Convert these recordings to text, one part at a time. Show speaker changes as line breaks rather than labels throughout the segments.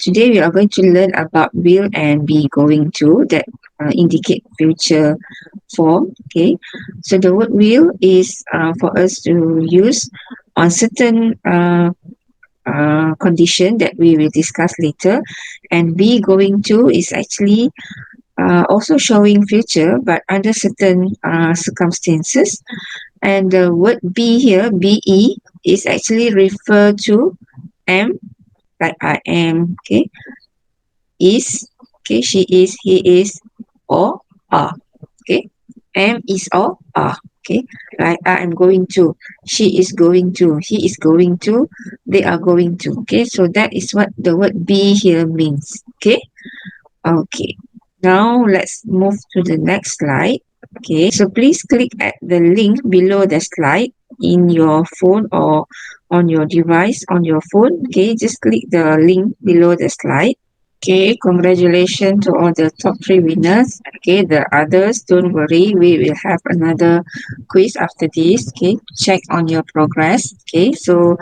today we are going to learn about will and be going to that indicate future form. Okay, so the word will is for us to use on certain condition that we will discuss later, and be going to is actually also showing future but under certain circumstances. And the word be here, be, is actually refer to am, like I am, okay, is, okay, she is, he is, or are, okay. Am, is, or are, okay. Like I am going to, she is going to, he is going to, they are going to, okay. So that is what the word be here means, okay. Okay, now let's move to the next slide. Okay, so please click at the link below the slide in your phone or on your device on your phone. Okay, just click the link below the slide. Okay, congratulations to all the top 3 winners. Okay, the others, don't worry, we will have another quiz after this. Okay, check on your progress. Okay, so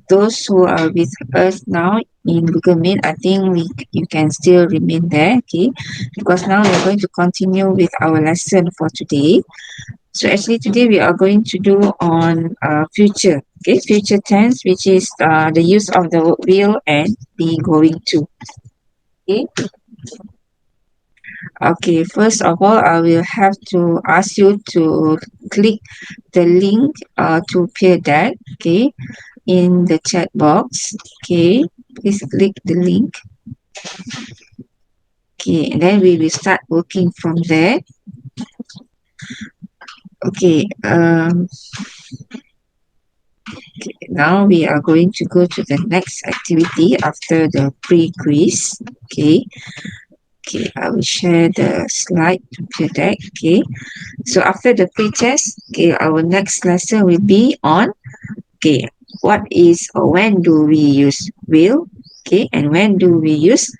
those who are with us now in Google Meet, I think you can still remain there, okay? Because now we're going to continue with our lesson for today. So actually today we are going to do on future, okay? Future tense, which is the use of the word will and be going to, okay? Okay, first of all, I will have to ask you to click the link to pair that, okay, in the chat box. Okay, please click the link. Okay, and then we will start working from there. Okay, now we are going to go to the next activity after the pre-quiz. Okay, I will share the slide to play that. Okay, so after the pre-test, okay, our next lesson will be on, okay, what is or when do we use will, okay, and when do we use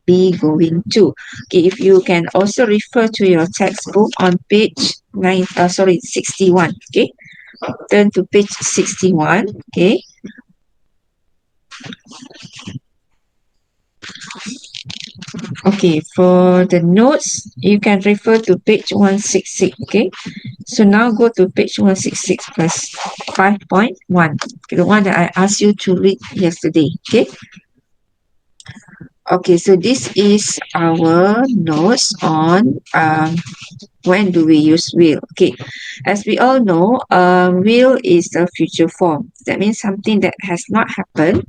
be going to. Okay, if you can also refer to your textbook on page 61. Okay, turn to page 61. Okay, for the notes you can refer to page 166. Okay, so now go to page 166 plus 5.1, the one that I asked you to read yesterday. Okay, so this is our notes on when do we use will. Okay, as we all know, will is the future form. That means something that has not happened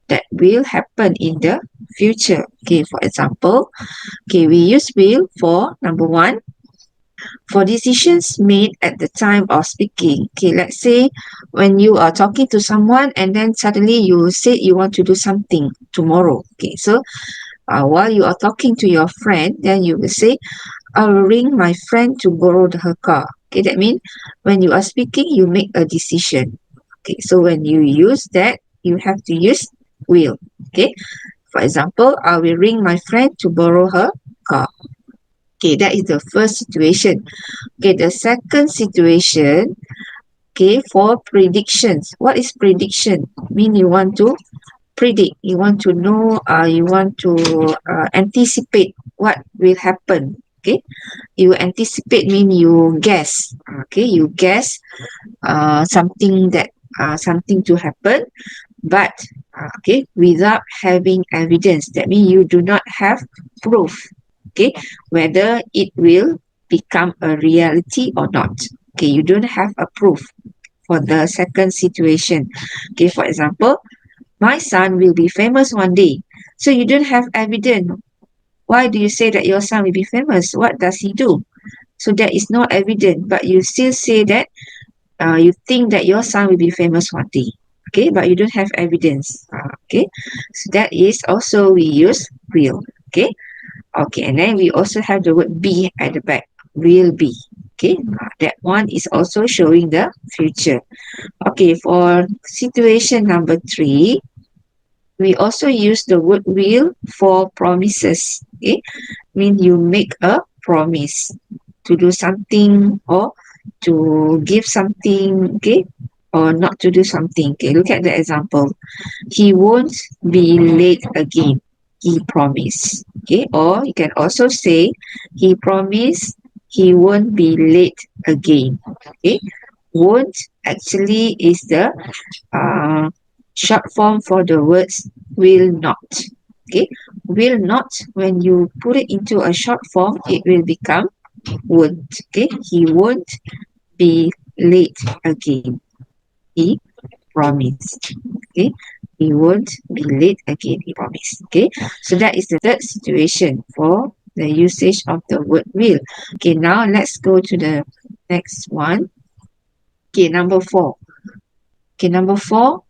that will happen in the future. Okay, for example, okay, we use will for number 1, for decisions made at the time of speaking. Okay, let's say when you are talking to someone and then suddenly you say you want to do something tomorrow. Okay, so while you are talking to your friend, then you will say, I'll ring my friend to borrow her car. Okay, that means when you are speaking, you make a decision. Okay, so when you use that, you have to use will. Okay, for example, I will ring my friend to borrow her car. Okay, that is the first situation. Okay, the second situation, okay, for predictions. What is prediction? Mean you want to predict, you want to know, you want to anticipate what will happen. Okay, you anticipate mean you guess. Okay, you guess something that something to happen, but okay, without having evidence. That means you do not have proof, okay, whether it will become a reality or not. Okay, you don't have a proof for the second situation. Okay, for example, my son will be famous one day. So you don't have evidence. Why do you say that your son will be famous? What does he do? So there is no evidence, but you still say that you think that your son will be famous one day. Okay, but you don't have evidence. Okay, so that is also we use will. Okay, and then we also have the word be at the back. Will be. Okay, that one is also showing the future. Okay, for situation number 3, we also use the word will for promises. Okay, mean you make a promise to do something or to give something. Okay, or not to do something. Okay, look at the example. He won't be late again. He promised. Okay, or you can also say he promised he won't be late again. Okay, won't actually is the uh, short form for the words will not. Okay, will not, when you put it into a short form, it will become won't. Okay, he won't be late again. He promised. Okay, he won't be late again. He promised. Okay, so that is the third situation for the usage of the word will. Okay, now let's go to the next one. Okay, number 4. Okay, number 4.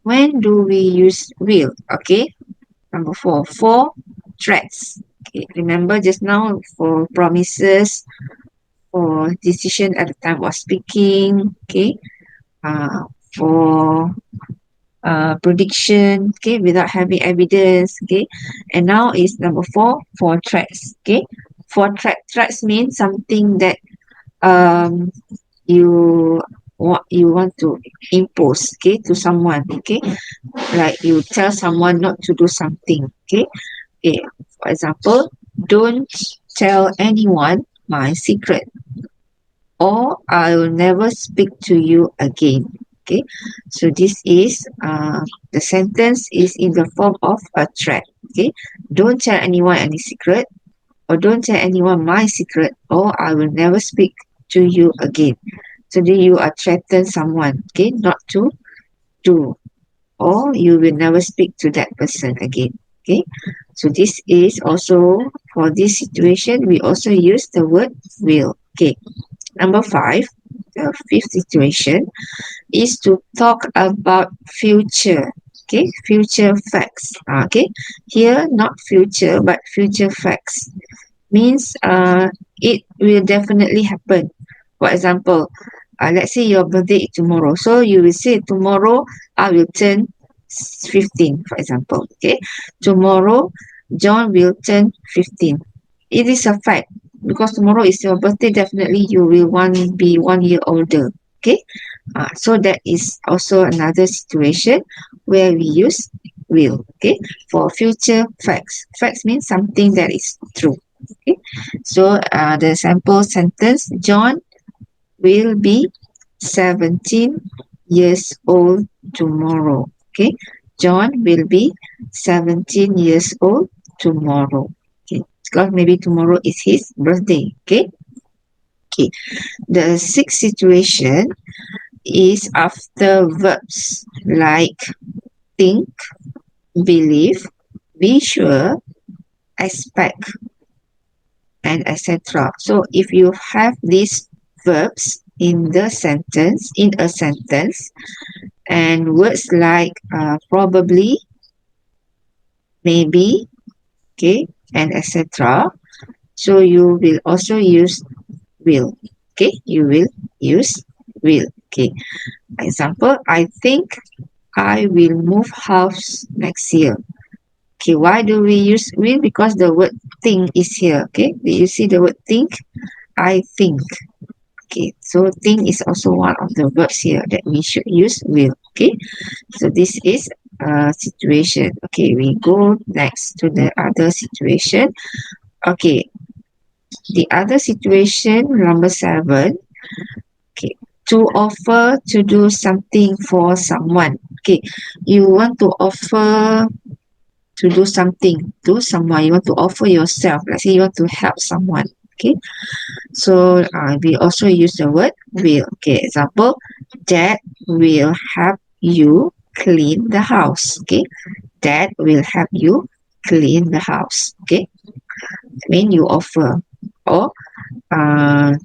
When do we use will? Okay, number 4. For threats. Okay, remember just now for promises, for decision at the time of speaking. Okay, for prediction, okay, without having evidence, okay. And now is number 4 for threats, okay. For threats means something that um you want to impose, okay, to someone, okay, like you tell someone not to do something, okay. Okay, for example, don't tell anyone my secret, or I will never speak to you again. Okay, so this is the sentence is in the form of a threat. Okay, don't tell anyone any secret, or don't tell anyone my secret, or I will never speak to you again. So then you are threaten someone, okay, not to do, or you will never speak to that person again. Okay, so this is also for this situation we also use the word will. Okay, number 5, the fifth situation is to talk about future. Okay, future facts. Okay, here not future but future facts means it will definitely happen. For example, let's say your birthday is tomorrow, so you will say tomorrow I will turn 15, for example. Okay, tomorrow John will turn 15. It is a fact because tomorrow is your birthday. Definitely you will be 1 year older. Okay, so that is also another situation where we use will. Okay, for future facts. Facts means something that is true. Okay, so the sample sentence: John will be 17 years old tomorrow. Okay, John will be 17 years old tomorrow. Okay, because maybe tomorrow is his birthday. Okay, okay. The sixth situation is after verbs like think, believe, be sure, expect, and etc. So if you have these verbs in the sentence, in a sentence, and words like probably, maybe, okay, and etc. So you will also use will. Okay, you will use will. Okay, example, I think I will move house next year. Okay, why do we use will? Because the word think is here. Okay, do you see the word think? I think. Okay, so think is also one of the verbs here that we should use will. Okay, so this is a situation. Okay, we go next to the other situation. Okay, the other situation, number 7. Okay, to offer to do something for someone. Okay, you want to offer to do something to someone. You want to offer yourself. Let's say you want to help someone. Okay, so we also use the word will. Okay, example, Dad will help you clean the house. Okay, Dad will help you clean the house. Okay, I mean you offer, or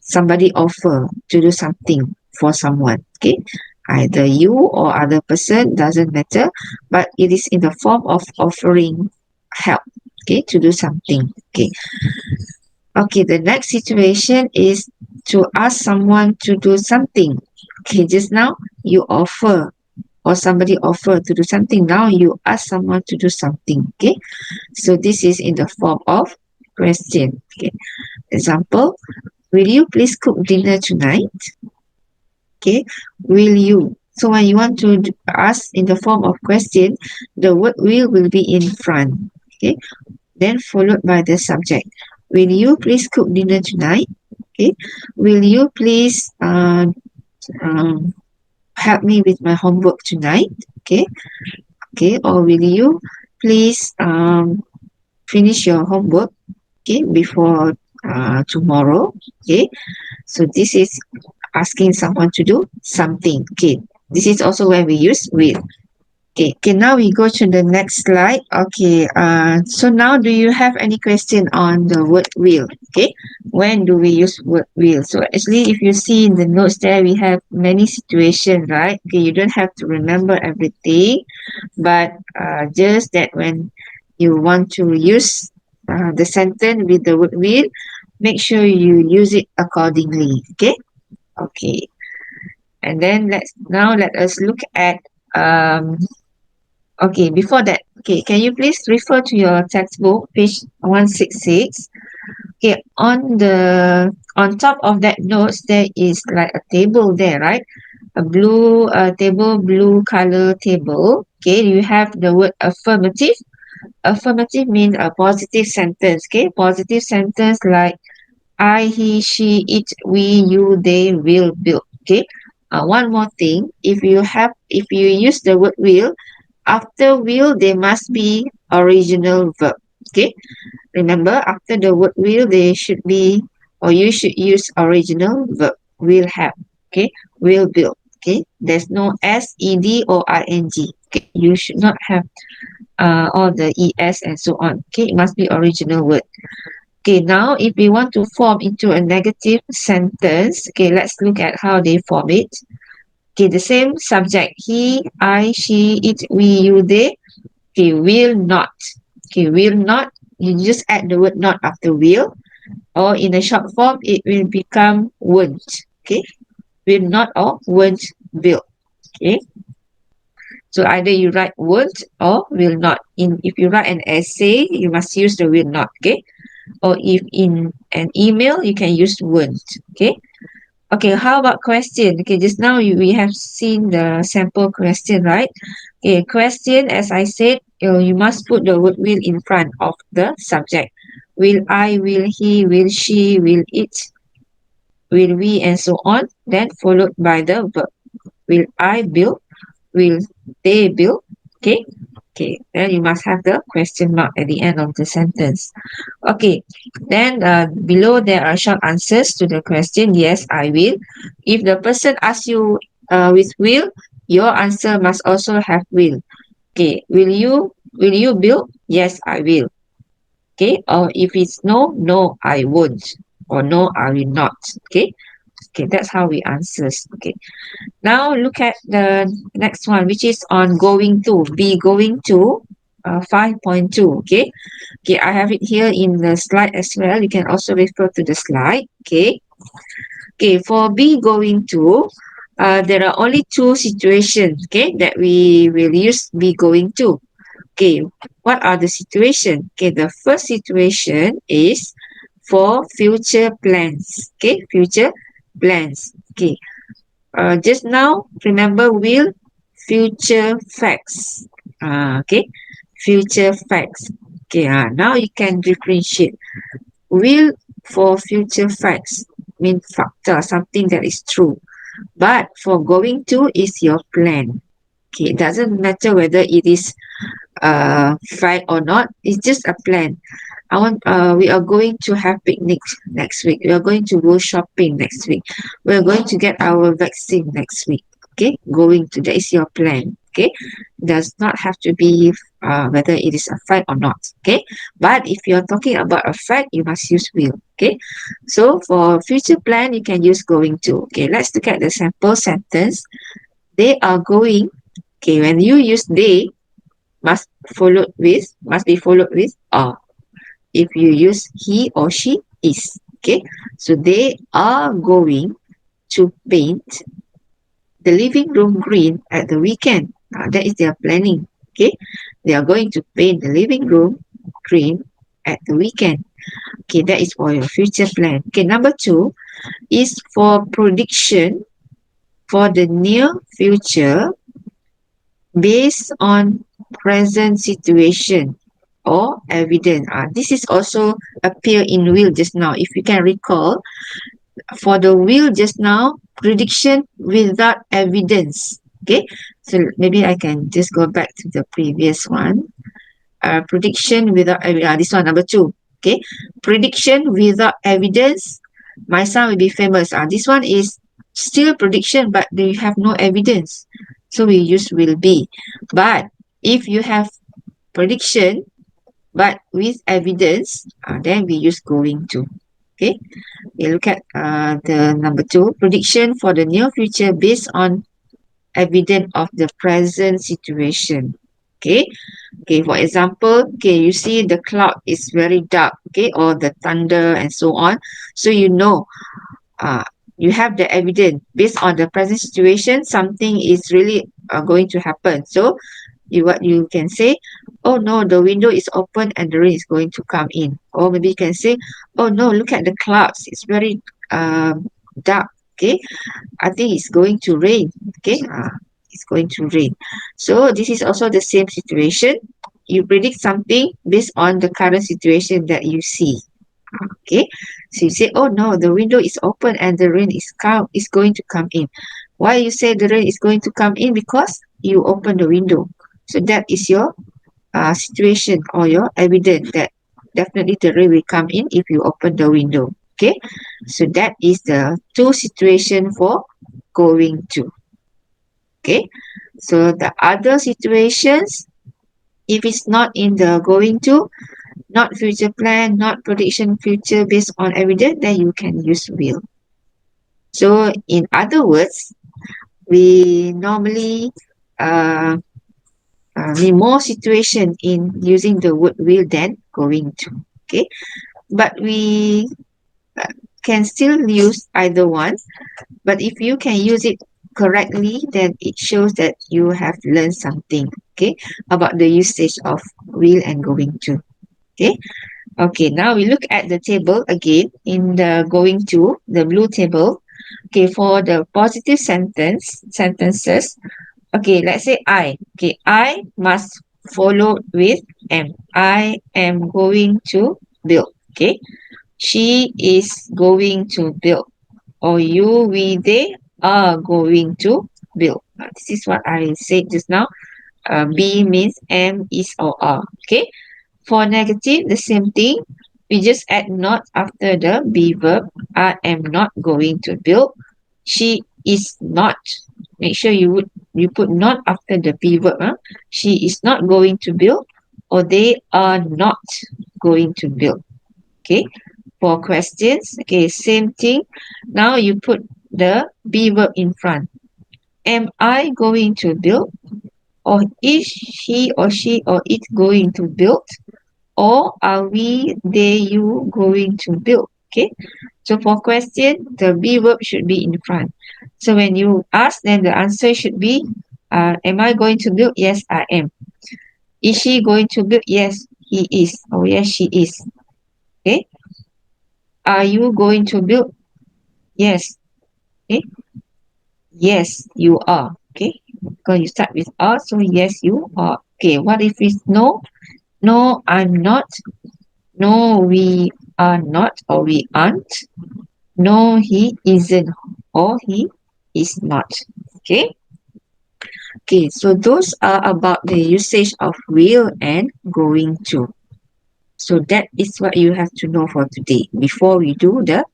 somebody offer to do something for someone. Okay, either you or other person, doesn't matter, but it is in the form of offering help, okay, to do something. Okay, okay, the next situation is to ask someone to do something. Okay, just now you offer, or somebody offer to do something, now you ask someone to do something. Okay, so this is in the form of question. Okay, example, will you please cook dinner tonight? Okay, will you? So when you want to ask in the form of question, the word will be in front. Okay. Then followed by the subject. Will you please cook dinner tonight? Okay. Will you please um, help me with my homework tonight? Okay. Okay. Or will you please finish your homework, okay, before tomorrow? Okay. So this is asking someone to do something. Okay. This is also where we use will. Okay, okay, now we go to the next slide. Okay, so now do you have any question on the word will? Okay, when do we use word will? So actually, if you see in the notes there, we have many situations, right? Okay, you don't have to remember everything, but just that when you want to use the sentence with the word will, make sure you use it accordingly. Okay, okay, and then let us look at um okay, before that, okay, can you please refer to your textbook, page 166? Okay, on top of that notes, there is like a table there, right? A blue table, blue color table. Okay, you have the word affirmative. Affirmative means a positive sentence. Okay, positive sentence like I, he, she, it, we, you, they will build. Okay. One more thing, if you use the word will, after will there must be original verb. Okay. Remember, after the word will, there should be, or you should use original verb. Will have. Okay. Will build. Okay. There's no s, ed, or ing. Okay. You should not have all the es and so on. Okay. It must be original word. Okay, now if we want to form into a negative sentence, okay, let's look at how they form it. Okay, the same subject, he, I, she, it, we, you, they. Okay, will not. Okay, will not. You just add the word not after will, or in a short form, it will become won't. Okay, will not or won't build. Okay, so either you write won't or will not. If you write an essay, you must use the will not. Okay, or if in an email, you can use won't. Okay. Okay, how about question? Okay, just now we have seen the sample question, right? Okay, question, as I said, you must put the word will in front of the subject. Will I, will he, will she, will it, will we, and so on. Then followed by the verb. Will I build? Will they build? Okay. Okay, then you must have the question mark at the end of the sentence. Okay, then below there are short answers to the question. Yes, I will. If the person asks you with will, your answer must also have will. Okay, will you build? Yes, I will. Okay, or if it's no, no, I won't. Or no, I will not. Okay, okay, that's how we answer. Okay, now look at the next one, which is on going to. Be going to 5.2. Okay. Okay, I have it here in the slide as well. You can also refer to the slide. Okay. Okay, for be going to, there are only two situations, okay, that we will use be going to. Okay, what are the situations? Okay, the first situation is for future plans. Okay, future plans. Okay, just now, remember will, future facts. Okay, future facts. Okay, now you can differentiate. Will for future facts mean factor, something that is true. But for going to is your plan. Okay, it doesn't matter whether it is fact or not. It's just a plan. We are going to have picnics next week. We are going to go shopping next week. We are going to get our vaccine next week. Okay, going to, that is your plan. Okay, does not have to be whether it is a fact or not. Okay, but if you're talking about a fact, you must use will. Okay, so for future plan, you can use going to. Okay, let's look at the sample sentence. They are going. Okay, when you use they, must be followed with are. If you use he or she is. Okay, so they are going to paint the living room green at the weekend. That is their planning. Okay, they are going to paint the living room green at the weekend. Okay, that is for your future plan. Okay, number two is for prediction. for the near future based on present situation or evidence. This is also appear in will just now. If you can recall, for the will just now, prediction without evidence. Okay, so maybe I can just go back to the previous one. Prediction without evidence. This one number 2. Okay, prediction without evidence. My son will be famous. This one is still prediction, but they have no evidence, so we use will be. But if you have prediction but with evidence, then we use going to. Okay, we look at the number 2, prediction for the near future based on evidence of the present situation. Okay, okay, for example, okay, you see the cloud is very dark, okay, or the thunder and so on. So you know, uh, you have the evidence based on the present situation, something is really going to happen. So what you can say, oh no, the window is open and the rain is going to come in. Or maybe you can say, oh no, look at the clouds, it's very dark. Okay, I think it's going to rain. Okay, it's going to rain. So this is also the same situation. You predict something based on the current situation that you see. Okay, so you say, oh no, the window is open and the rain is going to come in. Why you say the rain is going to come in? Because you open the window. So that is your situation or your evidence that definitely the rain will come in if you open the window. Okay, so that is the 2 situation for going to. Okay, so the other situations, if it's not in the going to, not future plan, not prediction future based on evidence, then you can use will. So in other words, we normally be more situation in using the word will than going to. Okay, but we can still use either one. But if you can use it correctly, then it shows that you have learned something, okay, about the usage of will and going to. Okay, okay, now we look at the table again in the going to, the blue table. Okay, for the positive sentences, okay, let's say I. Okay, I must follow with am. I am going to build. Okay, she is going to build. Or you, we, they are going to build. This is what I said just now. Be means am, is, or are. Okay. For negative, the same thing. We just add not after the be verb. I am not going to build. She is not. Make sure you put not after the be verb. She is not going to build, or they are not going to build. Okay. For questions, okay, same thing. Now you put the be verb in front. Am I going to build? Or is he or she or it going to build? Or are we, they, you going to build? Okay. So for question, the be verb should be in front. So when you ask, then the answer should be, am I going to build? Yes, I am. Is she going to build? Yes, he is. Or yes, she is. Okay. Are you going to build? Yes. Okay. Yes, you are. Okay. Because you start with are, so yes, you are. Okay. What if it's no? No, I'm not. No, we are not, or we aren't. No, he isn't, or he is not. Okay. Okay. So those are about the usage of will and going to. So that is what you have to know for today before we do the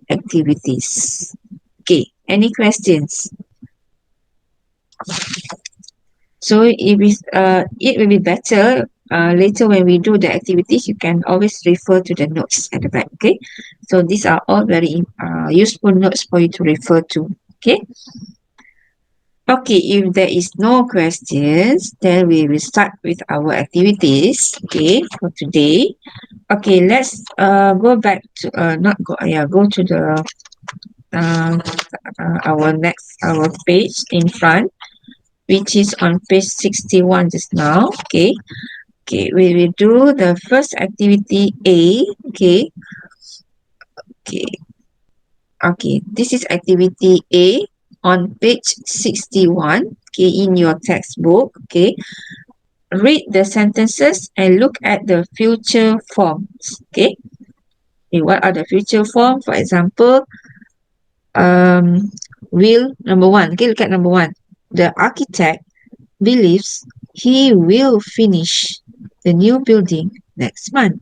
activities. Okay. Any questions? So it will be better later when we do the activities, you can always refer to the notes at the back. Okay, so these are all very useful notes for you to refer to. Okay. Okay, if there is no questions, then we will start with our activities. Okay, for today. Okay, let's go back to not go yeah go to the our page in front, which is on page 61 just now. Okay. Okay, we will do the first activity A. Okay. Okay. Okay. This is activity A. on page 61, okay, in your textbook, okay, read the sentences and look at the future forms, okay. Okay, what are the future forms? For example, will, number one, okay, look at number one. The architect believes he will finish the new building next month.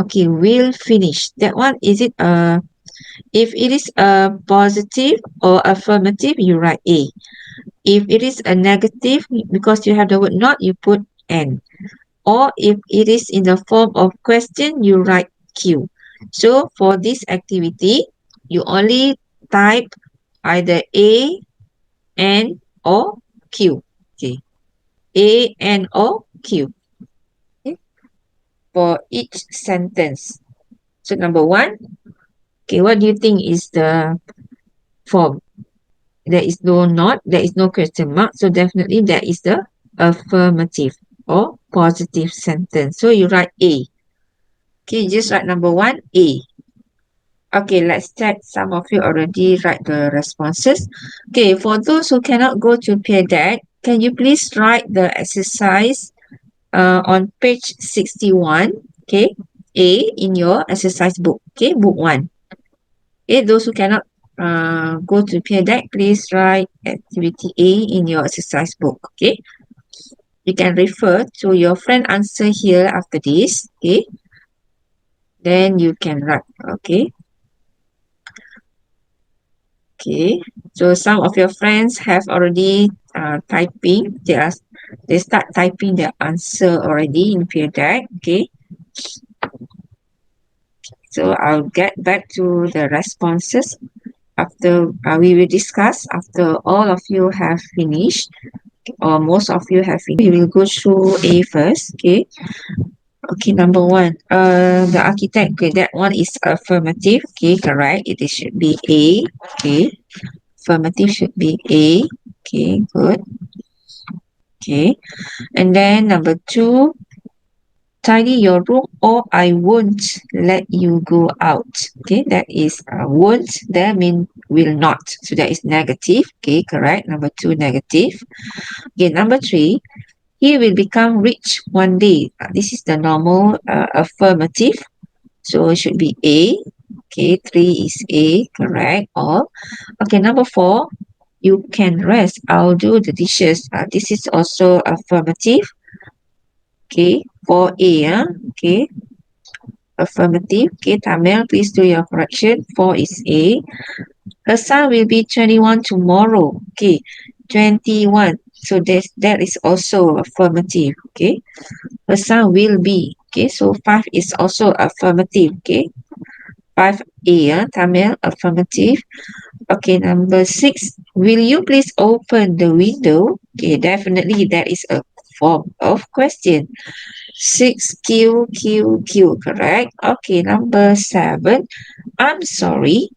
Okay, will finish. That one, is it if it is a positive or affirmative, you write A. If it is a negative, because you have the word not, you put N. Or if it is in the form of question, you write Q. So for this activity, you only type either A, N, or Q. Okay. A, N, or Q. Okay. For each sentence. So number one, okay, what do you think is the form? There is no not, there is no question mark. So definitely there is the affirmative or positive sentence. So you write A. Okay, just write number one, A. Okay, let's check. Some of you already write the responses. Okay, for those who cannot go to peer deck, can you please write the exercise on page 61, okay, A, in your exercise book, okay, book 1. Okay, those who cannot go to peer deck, please write activity A in your exercise book, okay. You can refer to your friend answer here after this, okay. Then you can write, okay. Okay, so some of your friends have already typing. They start typing their answer already in peer deck. Okay, so I'll get back to the responses after we will discuss after all of you have finished or most of you have finished. We will go through A first. Okay. Okay, number one. The architect. Okay, that one is affirmative. Okay, correct. It should be A. Okay. Affirmative should be A. Okay, good. Okay. And then number two, tidy your room or I won't let you go out. Okay, that is won't, that mean will not. So that is negative. Okay, correct. Number two, negative. Okay, number three, he will become rich one day. This is the normal affirmative. So it should be A. Okay, three is A, correct. All. Okay, number four, you can rest. I'll do the dishes. This is also affirmative. Okay, 4A. Okay, affirmative. Okay, Tamil, please do your correction. 4 is A. Her son will be 21 tomorrow. Okay, 21. So that is also affirmative. Okay, her son will be. Okay, so 5 is also affirmative. Okay, 5A. Tamil, affirmative. Okay, number 6. Will you please open the window? Okay, definitely that is a form of question. 6 Q Q Q, correct? Okay, number 7. I'm sorry.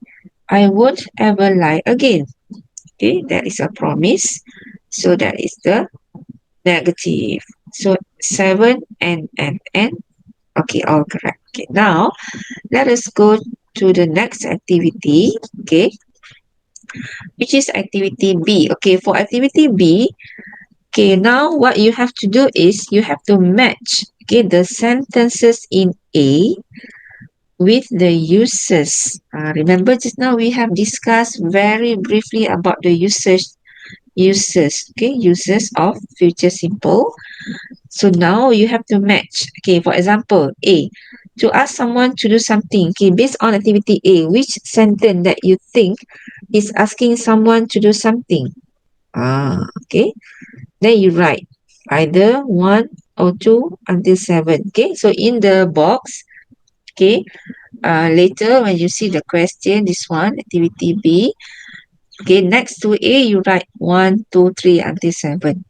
I won't ever lie again. Okay, that is a promise. So that is the negative. So 7 and. Okay, all correct. Okay, now let us go to the next activity. Okay, which is activity B. Okay, for activity B, okay, now what you have to do is you have to match, okay, the sentences in A with the uses. Remember just now we have discussed very briefly about the uses, okay, uses of future simple. So now you have to match. Okay, for example, A, to ask someone to do something. Okay, based on activity A, which sentence that you think is asking someone to do something? Okay. Then you write either 1 or 2 until 7. Okay, so in the box, okay, later when you see the question, this one, activity B, okay, next to A, you write 1, 2, 3 until 7.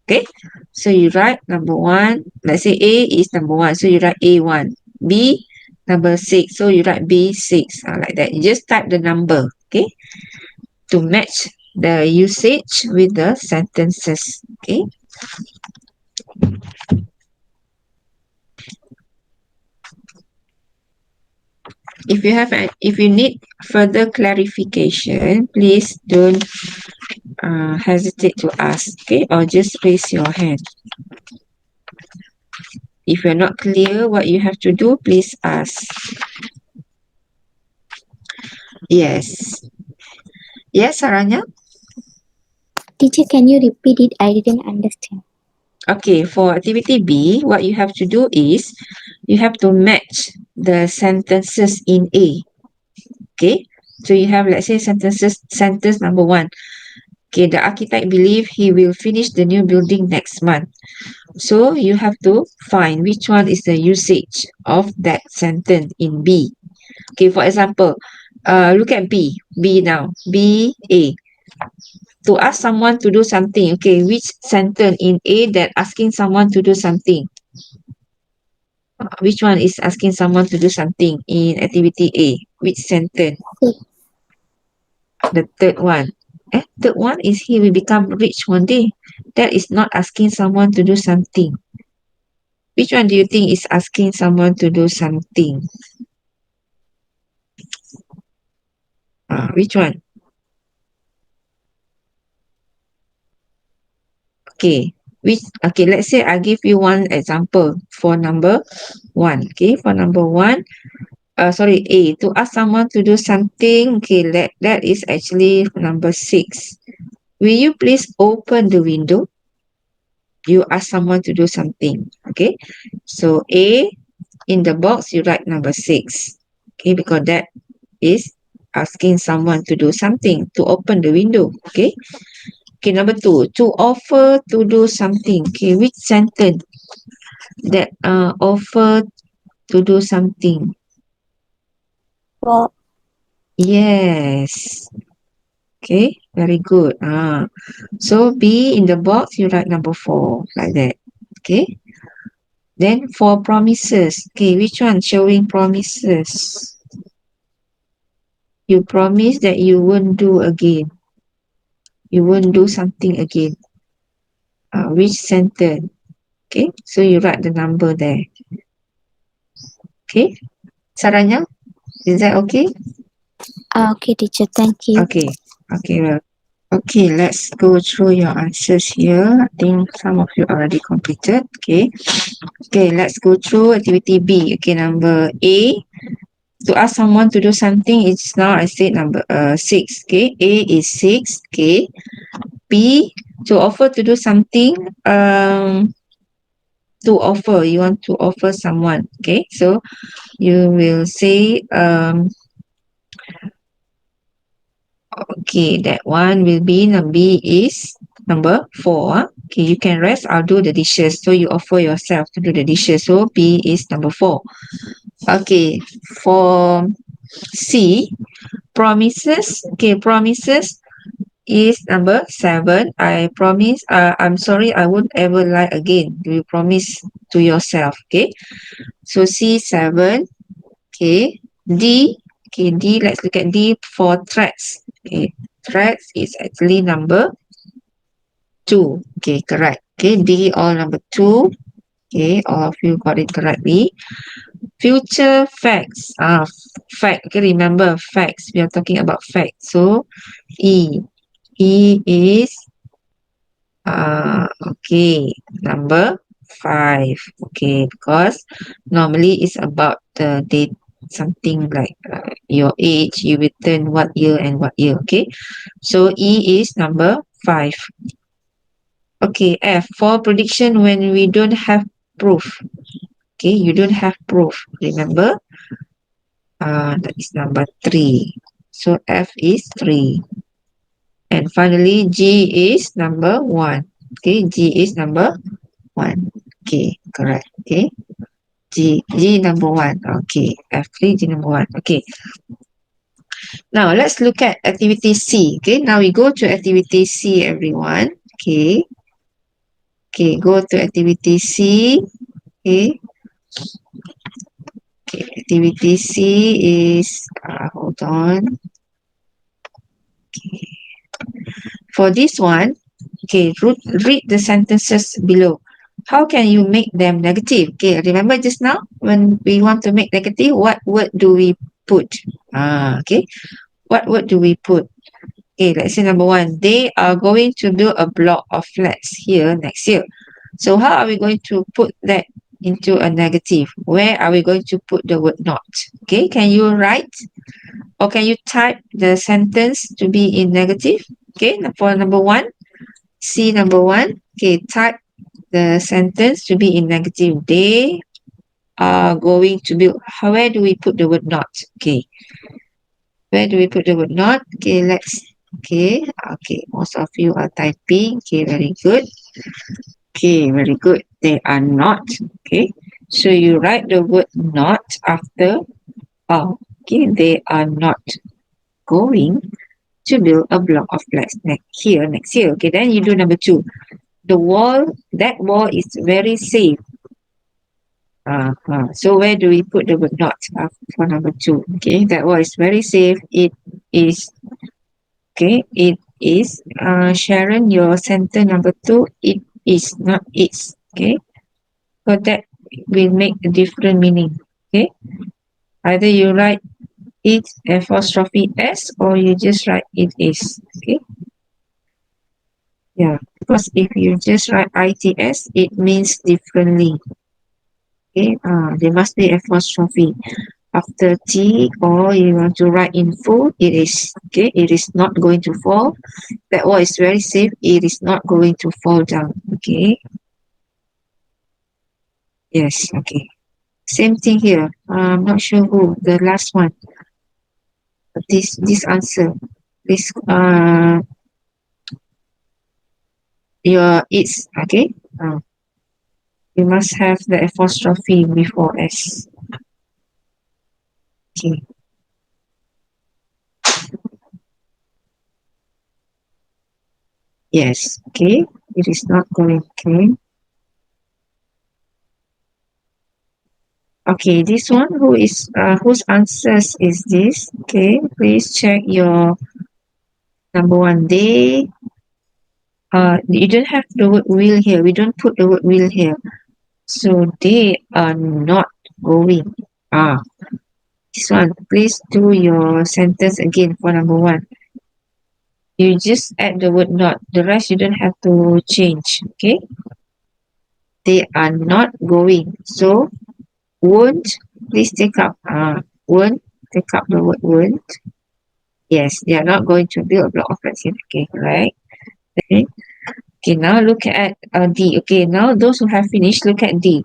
Okay, so you write number 1, let's say A is number 1, so you write A1, B number 6, so you write B6, like that. You just type the number, okay, to match the usage with the sentences. Okay. If you need further clarification, please don't hesitate to ask, okay, or just raise your hand. If you're not clear what you have to do, please ask. Yes. Yes, Saranya?
Teacher, can you repeat it? I didn't understand.
Okay, for activity B, what you have to do is you have to match the sentences in A. Okay, so you have, let's say, sentence number 1. Okay, the architect believe he will finish the new building next month. So you have to find which one is the usage of that sentence in B. Okay, for example, look at B. B now. B, A. To ask someone to do something. Okay, which sentence in A that asking someone to do something? Which one is asking someone to do something in activity A? Which sentence?
Six.
The third one. Third one is he will become rich one day. That is not asking someone to do something. Which one do you think is asking someone to do something? Which one? Okay. Okay, let's say I give you one example for number 1. Okay, for number 1, sorry, A, to ask someone to do something. Okay, that is actually number 6. Will you please open the window? You ask someone to do something. Okay, so A, in the box you write number 6. Okay, because that is asking someone to do something, to open the window. Okay, okay, number 2, to offer to do something. Okay, which sentence that offer to do something?
Four.
Yes. Okay, very good. So B, in the box you write number 4 like that. Okay, then for promises. Okay, which one showing promises? You promise that you won't do again. You won't do something again. Which sentence? Okay, so you write the number there. Okay, Saranya, is that okay?
Okay, teacher. Thank you.
Okay, okay, well, okay, let's go through your answers here. I think some of you already completed. Okay, okay, let's go through activity B. Okay, number A, to ask someone to do something, it's now I said number 6. Okay, A is 6. Okay, B, to offer to do something, to offer, you want to offer someone. Okay, so you will say okay, that one will be number B is number 4. Okay, you can rest, I'll do the dishes. So you offer yourself to do the dishes, so B is number 4. Okay, for C, promises. Okay, promises is number 7. I promise, I'm sorry, I won't ever lie again. Do you promise to yourself? Okay, so C, 7. Okay, D. Okay, D, let's look at D for threats. Okay, threats is actually number 2. Okay, correct. Okay, D, all number 2. Okay, all of you got it correctly. Future facts. Fact. Okay, remember facts. We are talking about facts. So E. E is okay, number 5. Okay, because normally it's about the date, something like your age, you will turn what year and what year. Okay, so E is number 5. Okay, F, for prediction when we don't have proof. Okay, you don't have proof, remember, that is number 3. So F is 3. And finally G is number 1. Okay, G is number 1. Okay, correct. Okay, G number 1. Okay, F3, G number 1. Okay, now let's look at activity C. Okay, now we go to activity C, everyone. Okay, okay, go to activity C. Okay, okay, activity C is hold on. Okay, for this one, okay, read the sentences below. How can you make them negative? Okay, remember just now when we want to make negative, what word do we put? Okay. What word do we put? Okay, let's say number one. They are going to build a block of flats here next year. So how are we going to put that into a negative? Where are we going to put the word not? Okay, can you write or can you type the sentence to be in negative? Okay, for number one, C number one. Okay, type the sentence to be in negative. They are going to build. Where do we put the word not? Okay, where do we put the word not? Okay, okay, most of you are typing. Okay, very good. Okay, very good. They are not. Okay, so you write the word not after okay, they are not going to build a block of flats next year. Okay, then you do number two. That wall is very safe. So where do we put the word not for number two? Okay, that wall is very safe. It is, okay, it is, Sharon, your sentence number two, it is not it's. Okay, so that will make a different meaning. Okay, either you write it apostrophe s or you just write it is. Okay, yeah, because if you just write its, it means differently. Okay, there must be apostrophe after t, or you want to write in full. It is, okay, it is not going to fall. That wall is very safe. It is not going to fall down. Okay, yes, okay. Same thing here. I'm not sure who the last one. This answer. This your it's okay. You must have the apostrophe before s. Okay. Yes. Okay. It is not going. Okay. Okay. This one who is whose answers is this? Okay. Please check your number one. You don't have the word will here. We don't put the word will here. So they are not going. This one. Please do your sentence again for number one. You just add the word not. The rest you don't have to change. Okay. They are not going. So won't, please take up won't, take up the word won't. Yes, they are not going to build a block of flats here. Okay, right? Okay. Okay, now look at D. Okay, now those who have finished, look at D.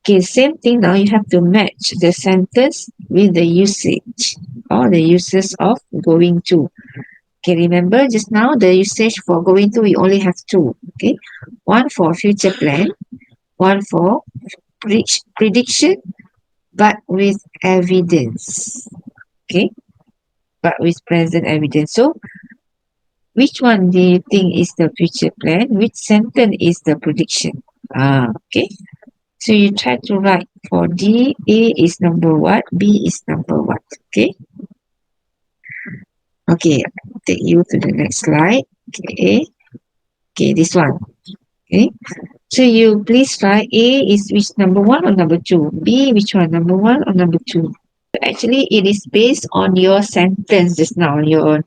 Okay, same thing now. You have to match the sentence with the usage or the uses of going to. Okay, remember just now the usage for going to, we only have two. Okay, one for future plan, one for prediction, but with evidence. Okay, but with present evidence. So which one do you think is the future plan? Which sentence is the prediction? Okay. So you try to write for D, A is number what, B is number what. Okay. Okay, I'll take you to the next slide. Okay. Okay, this one. Okay. So you please write A is which number one or number two? B which one, number one or number two? Actually, it is based on your sentence just now, your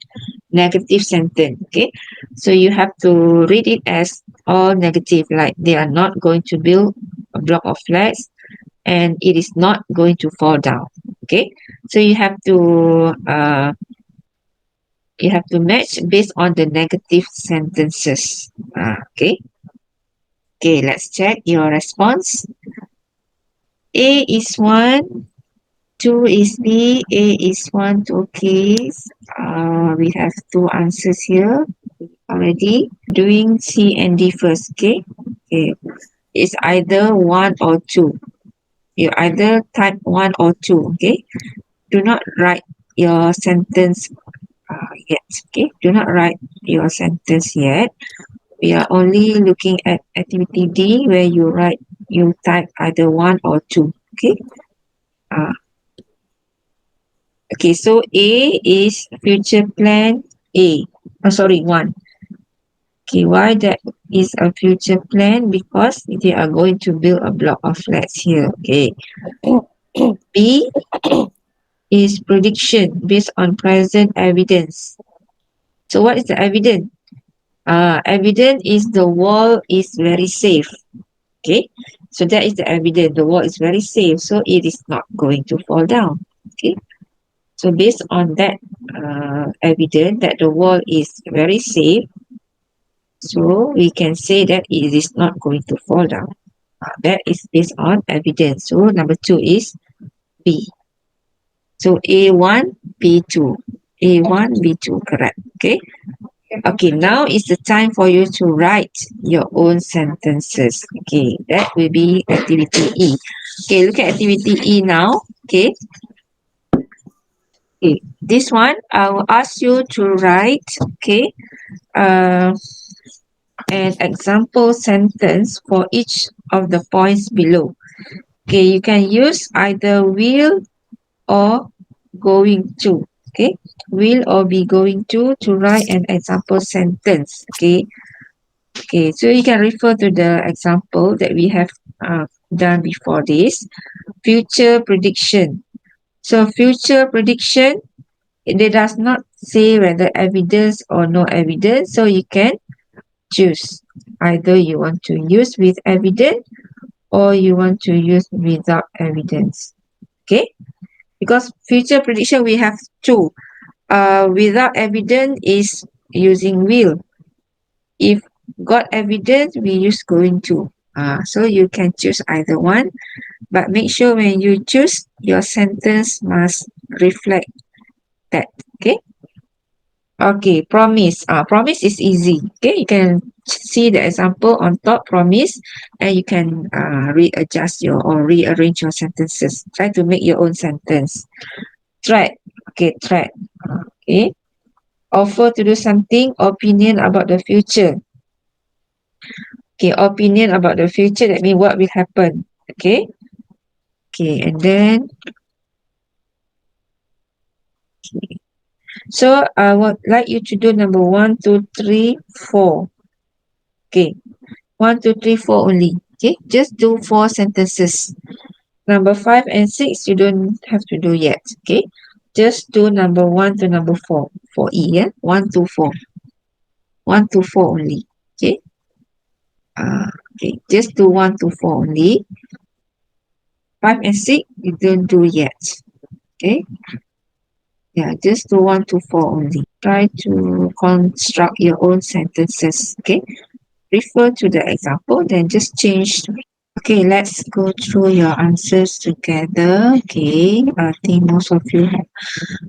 negative sentence. Okay, so you have to read it as all negative, like they are not going to build a block of flats and it is not going to fall down. Okay, so you have to match based on the negative sentences. Okay. Okay, let's check your response. A is one, two is B, A is one, two. Okay. We have two answers here already. Doing C and D first. Okay. Okay. It's either one or two. You either type one or two. Okay. Do not write your sentence yet. Okay. Do not write your sentence yet. We are only looking at activity D where you type either one or two. Okay. Okay, so A is future plan A. Oh, sorry, one. Okay, why that is a future plan? Because they are going to build a block of flats here. Okay. B, is prediction based on present evidence. So what is the evidence? Evidence is the wall is very safe. Okay, so that is the evidence. The wall is very safe, so it is not going to fall down. Okay, so based on that evidence that the wall is very safe, so we can say that it is not going to fall down. That is based on evidence. So number two is B. So A1, B2. A1, B2, correct. Okay. Okay, now is the time for you to write your own sentences. Okay, that will be activity E. Okay, look at activity E now. Okay, okay. This one, I will ask you to write, okay, uh, an example sentence for each of the points below. Okay, you can use either will or going to. Okay, will or be going to write an example sentence. Okay, okay, so you can refer to the example that we have done before this. Future prediction. So future prediction, it does not say whether evidence or no evidence. So you can choose. Either you want to use with evidence or you want to use without evidence. Okay? Because future prediction we have two. Without evidence is using will. If got evidence, we use going to. So you can choose either one, but make sure when you choose, your sentence must reflect that. Okay. Okay. Promise. Promise is easy. Okay. You can see the example on top. Promise, and you can readjust your or rearrange your sentences. Try to make your own sentence. Threat. Okay. Threat. Okay. Offer to do something. Opinion about the future. Okay, opinion about the future, that means what will happen. Okay. Okay, and then so I would like you to do number 1, 2, 3, 4. Okay. 1, 2, 3, 4 only. Okay. Just do 4 sentences. Number 5 and 6 you don't have to do yet. Okay. Just do number 1 to number 4. For E, yeah. 1 to 4. 1 to 4 only. Okay. Okay. Just do 1 to 4 only. 5 and 6 you don't do yet. Okay. Yeah, just do 1 to 4 only. Try to construct your own sentences. Okay. Refer to the example, then just change. Okay, let's go through your answers together. Okay, I think most of you have.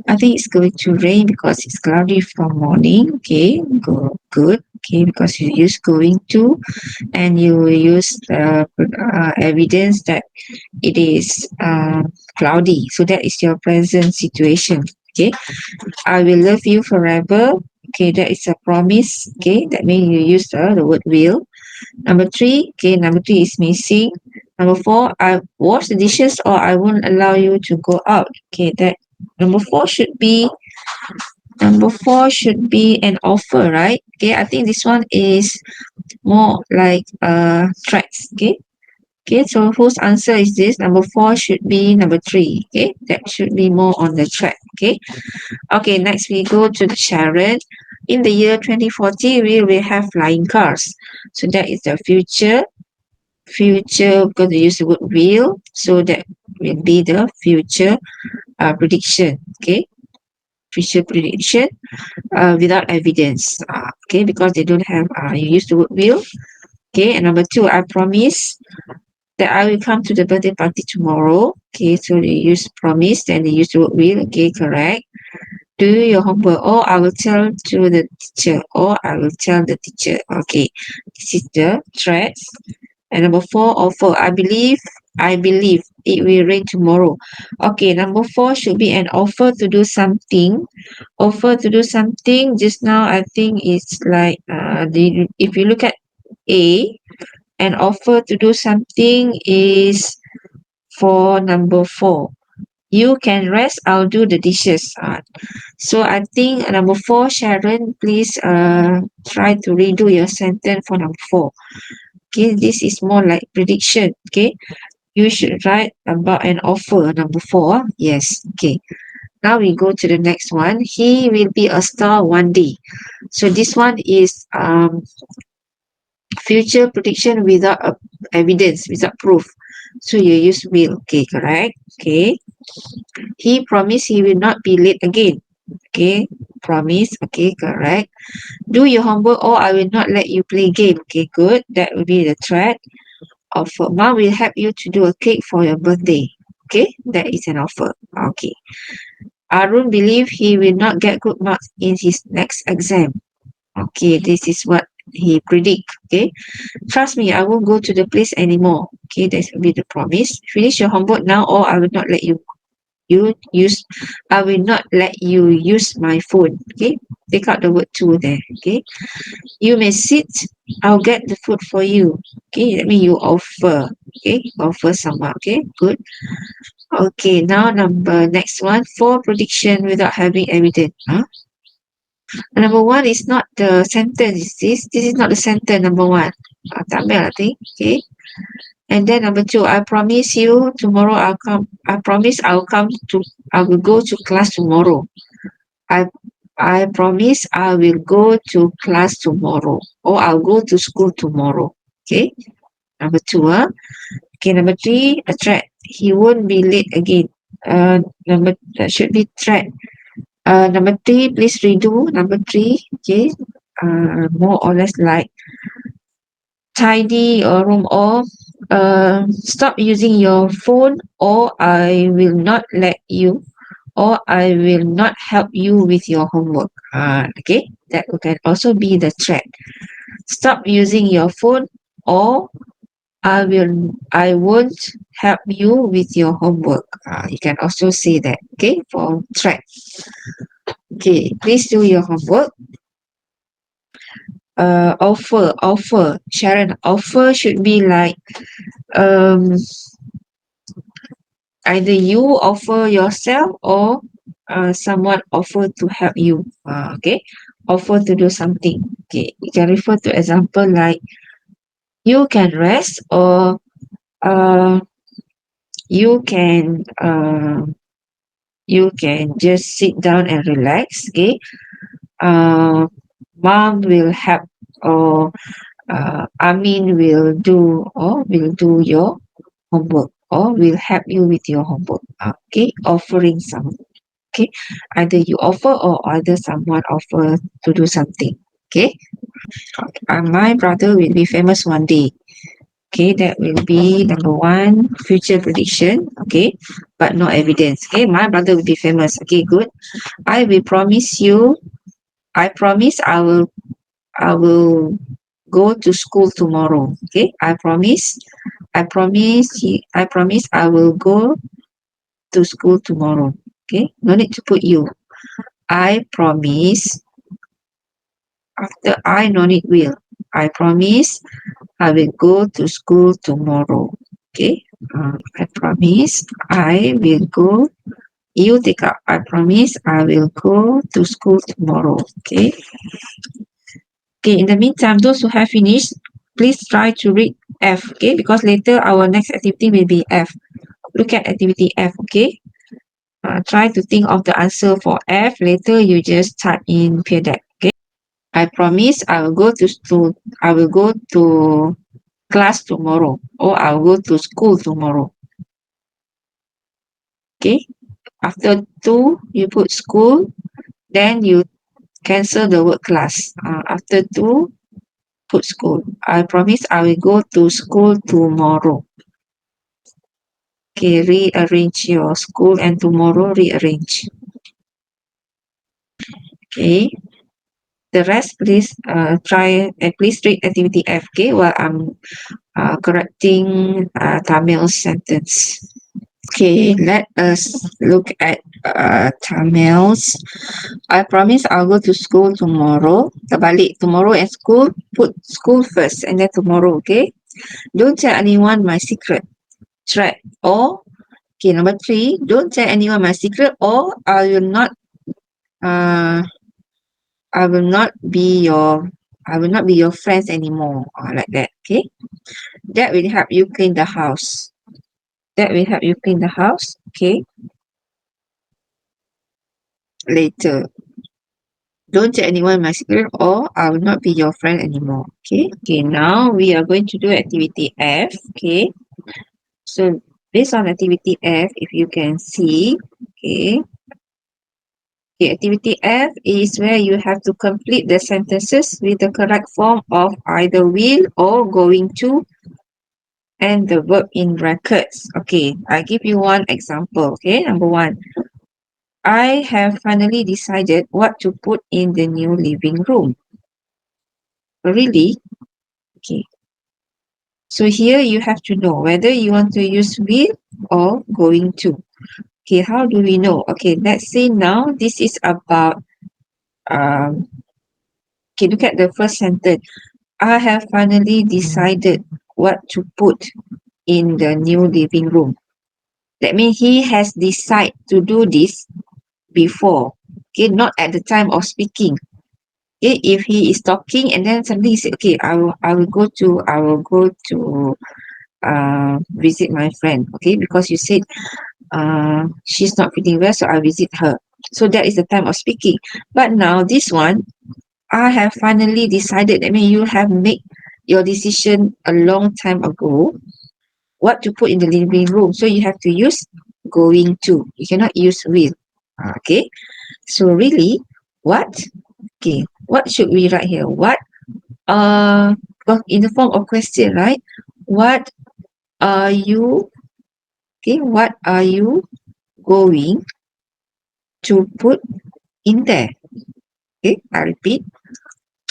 I think it's going to rain because it's cloudy from morning. Okay, good. Okay, because you use going to, and you use evidence that it is cloudy. So that is your present situation. Okay, I will love you forever. Okay, that is a promise. Okay, that means you use the word will. Number 3, okay, number 3 is missing. Number 4, I wash the dishes or I won't allow you to go out. Okay, that number 4 should be an offer, right? Okay, I think this one is more like threats. Okay. Okay, so whose answer is this? Number 4 should be number 3. Okay, that should be more on the threat. Okay. Okay, next we go to the Sharon. In the year 2040, we will have flying cars. So that is the future. Future, because they use the word will. So that will be the future prediction. Okay. Future prediction without evidence. Okay, because they don't have, you use the word will. Okay, and number 2, I promise that I will come to the birthday party tomorrow. Okay, so they use promise, then they use the word will. Okay, correct. Do your homework, or I will tell to the teacher, or I will tell the teacher. Okay, this is the threats. And number 4, offer. I believe it will rain tomorrow. Okay, number 4 should be an offer to do something. Offer to do something. Just now, I think it's like if you look at A, an offer to do something is for number 4. You can rest, I'll do the dishes. So I think number 4, Sharon, please try to redo your sentence for number 4. Okay, this is more like prediction. Okay, you should write about an offer, number 4. Yes, okay. Now we go to the next one. He will be a star one day. So this one is future prediction without evidence, without proof. So you use will. Okay, correct. Okay. He promised he will not be late again. Okay. Promise. Okay, correct. Do your homework or I will not let you play game. Okay, good. That will be the threat. Offer. Mom will help you to do a cake for your birthday. Okay, that is an offer. Okay. Arun believe he will not get good marks in his next exam. Okay, this is what he predict. Okay. Trust me, I won't go to the place anymore. Okay, that will be the promise. Finish your homework now or I will not let you use I will not let you use my phone. Okay. Take out the word to there. Okay. You may sit. I'll get the food for you. Okay, that means you offer. Okay, offer someone. Okay, good. Okay, now number next one for prediction without having evidence. Huh? Number one is not the sentence. Is this? This is not the sentence. Number one. Tak ambil, I think. Okay. And then number two, I promise you tomorrow I'll come. I promise I'll come to. I will go to class tomorrow. I I promise I will go to class tomorrow or I'll go to school tomorrow. Okay. Number two, okay, number three, a threat. He won't be late again. Number that should be threat. Number three, please redo. Number three, okay. More or less like tidy your room or stop using your phone or I will not let you or I will not help you with your homework. Okay, that can also be the threat. Stop using your phone or I won't help you with your homework. You can also say that. Okay, for threat. Okay, please do your homework. Offer. Sharon, offer should be like um either you offer yourself or someone offer to help you. Okay, offer to do something. Okay, you can refer to example like you can rest or uh you can you can just sit down and relax. Okay, mom will help or Amin will do your homework or will help you with your homework. Okay, offering some. Okay, either you offer or either someone offer to do something. Okay, my brother will be famous one day. Okay, that will be number one, future prediction. Okay, but no evidence. Okay, my brother will be famous. Okay, good. I will promise you. I promise I will go to school tomorrow. Okay, I promise. I promise I will go to school tomorrow. Okay, no need to put you. I promise. After I no need will. I promise I will go to school tomorrow. Okay. I promise I will go. You take up. I promise I will go to school tomorrow. Okay. Okay. In the meantime, those who have finished, please try to read F. Okay. Because later our next activity will be F. Look at activity F. Okay. Try to think of the answer for F. Later you just type in peer deck. Okay. I promise I will go to school. I will go to class tomorrow or I'll go to school tomorrow. Okay. After two, you put school, then you cancel the word class. After two, put school. I promise I will go to school tomorrow. Okay, rearrange your school and tomorrow rearrange. Okay. The rest, please try and please read activity F. Okay, while I'm correcting Tamil's sentence. Okay, let us look at Tamil's. I promise I'll go to school tomorrow. Terbalik, tomorrow and school, put school first and then tomorrow, okay? Don't tell anyone my secret. Threat. Or, okay, number three, don't tell anyone my secret or uh, I will not be I will not be your friends anymore. Or like that, okay? That will help you clean the house. That will help you clean the house, okay? later. Don't tell anyone my secret or I will not be your friend anymore. Okay. Okay. Now we are going to do activity F. Okay. So based on activity F, if you can see, okay. Okay, activity F is where you have to complete the sentences with the correct form of either will or going to and the verb in brackets. Okay, I give you one example. Okay, number one. I have finally decided what to put in the new living room. Really? Okay. So here you have to know whether you want to use will or going to. Okay, how do we know? Okay, let's say now this is about okay, look at the first sentence. I have finally decided what to put in the new living room. That means he has decided to do this before. Okay, not at the time of speaking. Okay, if he is talking and then suddenly he say, okay, I will go to visit my friend. Okay, because you said she's not feeling well, so I visit her. So that is the time of speaking. But now this one, I have finally decided. I mean, you have made your decision a long time ago what to put in the living room. So you have to use going to. You cannot use will. Okay. So really, what? Okay. What should we write here? What? Because in the form of question, right? What are you? Okay. What are you going to put in there? Okay. I repeat.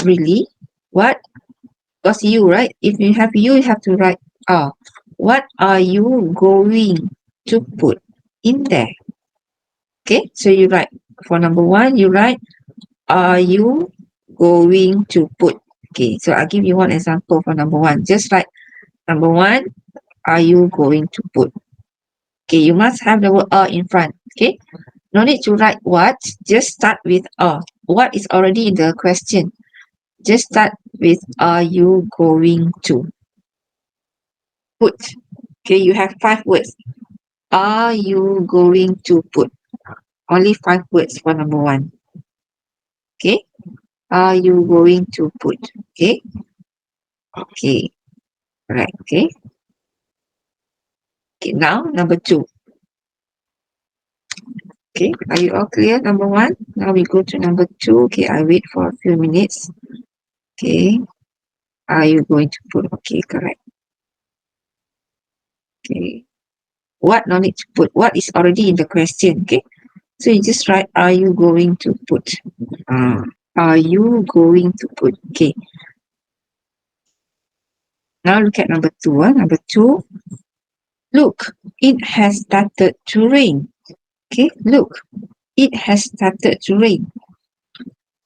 Really, what? Because you, right? If you have you have to write what are you going to put in there? Okay, so you write for number one, you write are you going to put? Okay, so I'll give you one example for number one. Just write number one, are you going to put? Okay, you must have the word in front. Okay, no need to write what, just start with what is already in the question. Just start with are you going to put? Okay, you have 5 words. Are you going to put? Only 5 words for number one. Okay, are you going to put? Okay, okay, right. Okay, okay. Now number two. Okay, are you all clear? Number one. Now we go to number two. Okay, I wait for a few minutes. Okay, are you going to put? Okay, correct. Okay, what no need to put? What is already in the question? Okay, so you just write, are you going to put? Are you going to put? Okay. Now look at number two. Number two. Look, it has started to rain. Okay, look, it has started to rain.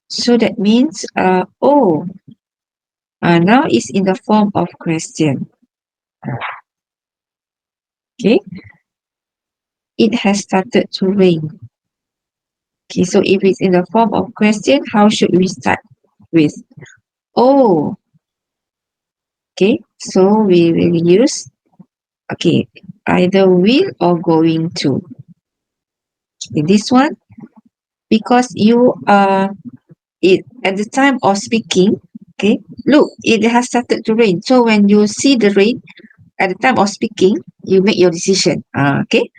So that means, now it's in the form of question. Okay, it has started to rain. Okay, so if it's in the form of question, how should we start with? Oh, okay, so we will use, okay, either will or going to. Okay, this one, because you are it at the time of speaking, okay, look, it has started to rain. So when you see the rain at the time of speaking, you make your decision. Okay,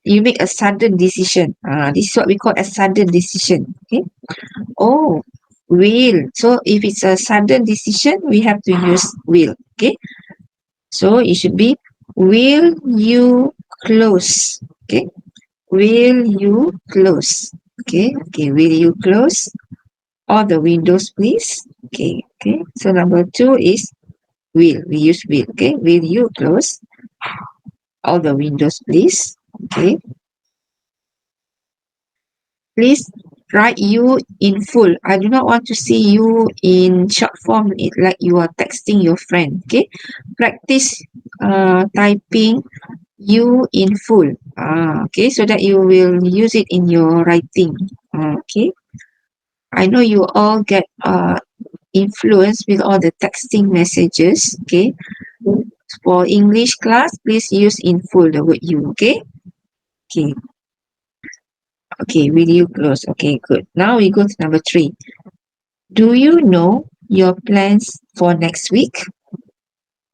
you make a sudden decision. This is what we call a sudden decision. Okay, oh, will. So if it's a sudden decision, we have to use will. Okay, so it should be, will you close? Okay, will you close? Okay, okay, will you close all the windows, please? Okay, okay. So number two is will. We use will. Okay, will you close all the windows, please? Okay. Please write you in full. I do not want to see you in short form, like you are texting your friend. Okay. Practice typing you in full. Okay, so that you will use it in your writing. Okay. I know you all get influence with all the texting messages. Okay. For English class, please use in full the word you. Okay. Okay. Okay, will you close? Okay, good. Now we go to number 3. Do you know your plans for next week?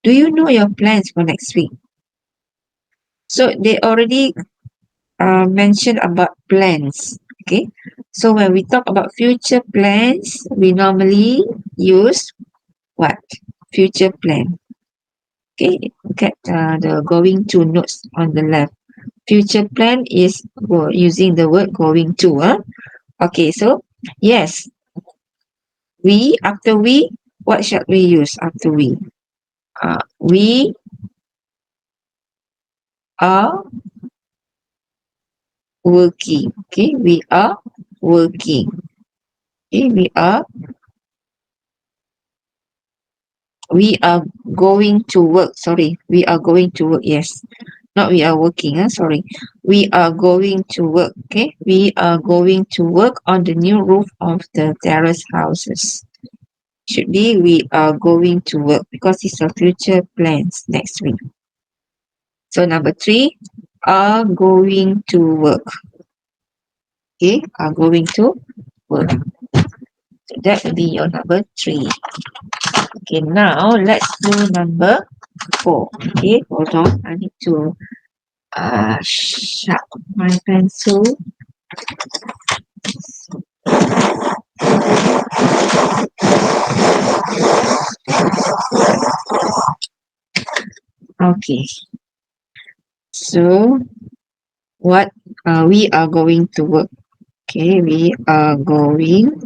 Do you know your plans for next week? So they already mentioned about plans. Okay. So when we talk about future plans, we normally use what? Future plan. Okay. Look at the going to notes on the left. Future plan is using the word going to. Okay. So yes, after we, what shall we use after we? We are working. Okay. We are working. Okay. We are going to work. Sorry, we are going to work. Yes, not we are working. Sorry, we are going to work. Okay, we are going to work on the new roof of the terrace houses. Should be we are going to work because it's a future plans next week. So number 3, are going to work. Okay, are going to work. So that will be your number 3. Okay, now let's do number 4. Okay, hold on. I need to sharp my pencil. Okay, so what we are going to work. Okay, we are going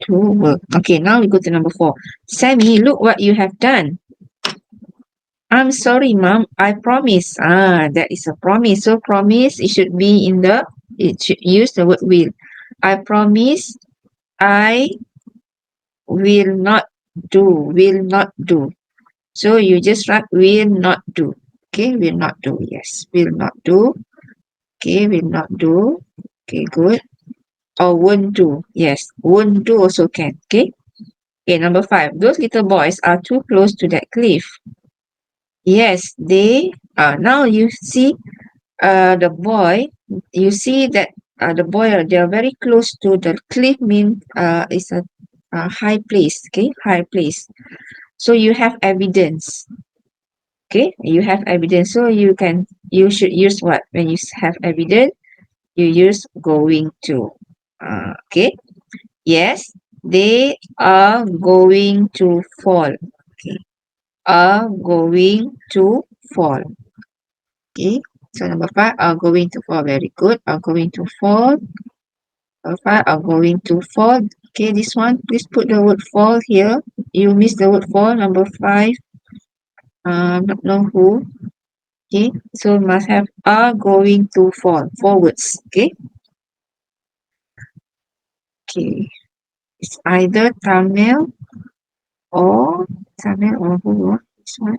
to work. Okay, now we go to number 4. Sammy, look what you have done. I'm sorry, mom. I promise. That is a promise. So promise, it should be in the, it should use the word will. I promise I will not do. Will not do. So you just write will not do. Okay, will not do. Yes, will not do. Okay, will not do. Okay, good. Or won't do. Yes, won't do also can. Okay. Okay, number 5. Those little boys are too close to that cliff. Yes, they are. Now you see the boy, you see that the boy, they are very close to the cliff, means it's a high place. Okay, high place. So you have evidence. Okay, you have evidence. So you should use what? When you have evidence, you use going to. Okay. Yes, they are going to fall. Okay. Are going to fall. Okay. So number 5, are going to fall. Very good. Are going to fall. Number 5, are going to fall. Okay, this one, please put the word fall here. You miss the word fall. Number 5. Not know who. Okay, so must have are going to fall. Forwards. Okay. Okay. It's either Tamil or who? This one.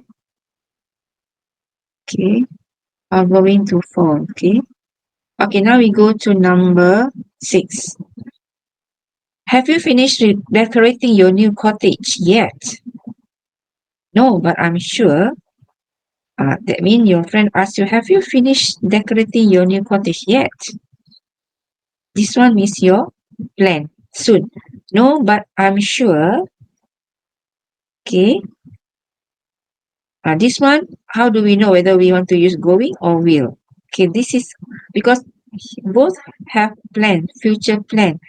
Okay. Are going to fall. Okay. Okay, now we go to number 6. Have you finished decorating your new cottage yet? No, but I'm sure. That means your friend asked you, have you finished decorating your new cottage yet? This one is your plan. Soon. No, but I'm sure. Okay. This one, how do we know whether we want to use going or will? Okay, this is because both have plan, future plan.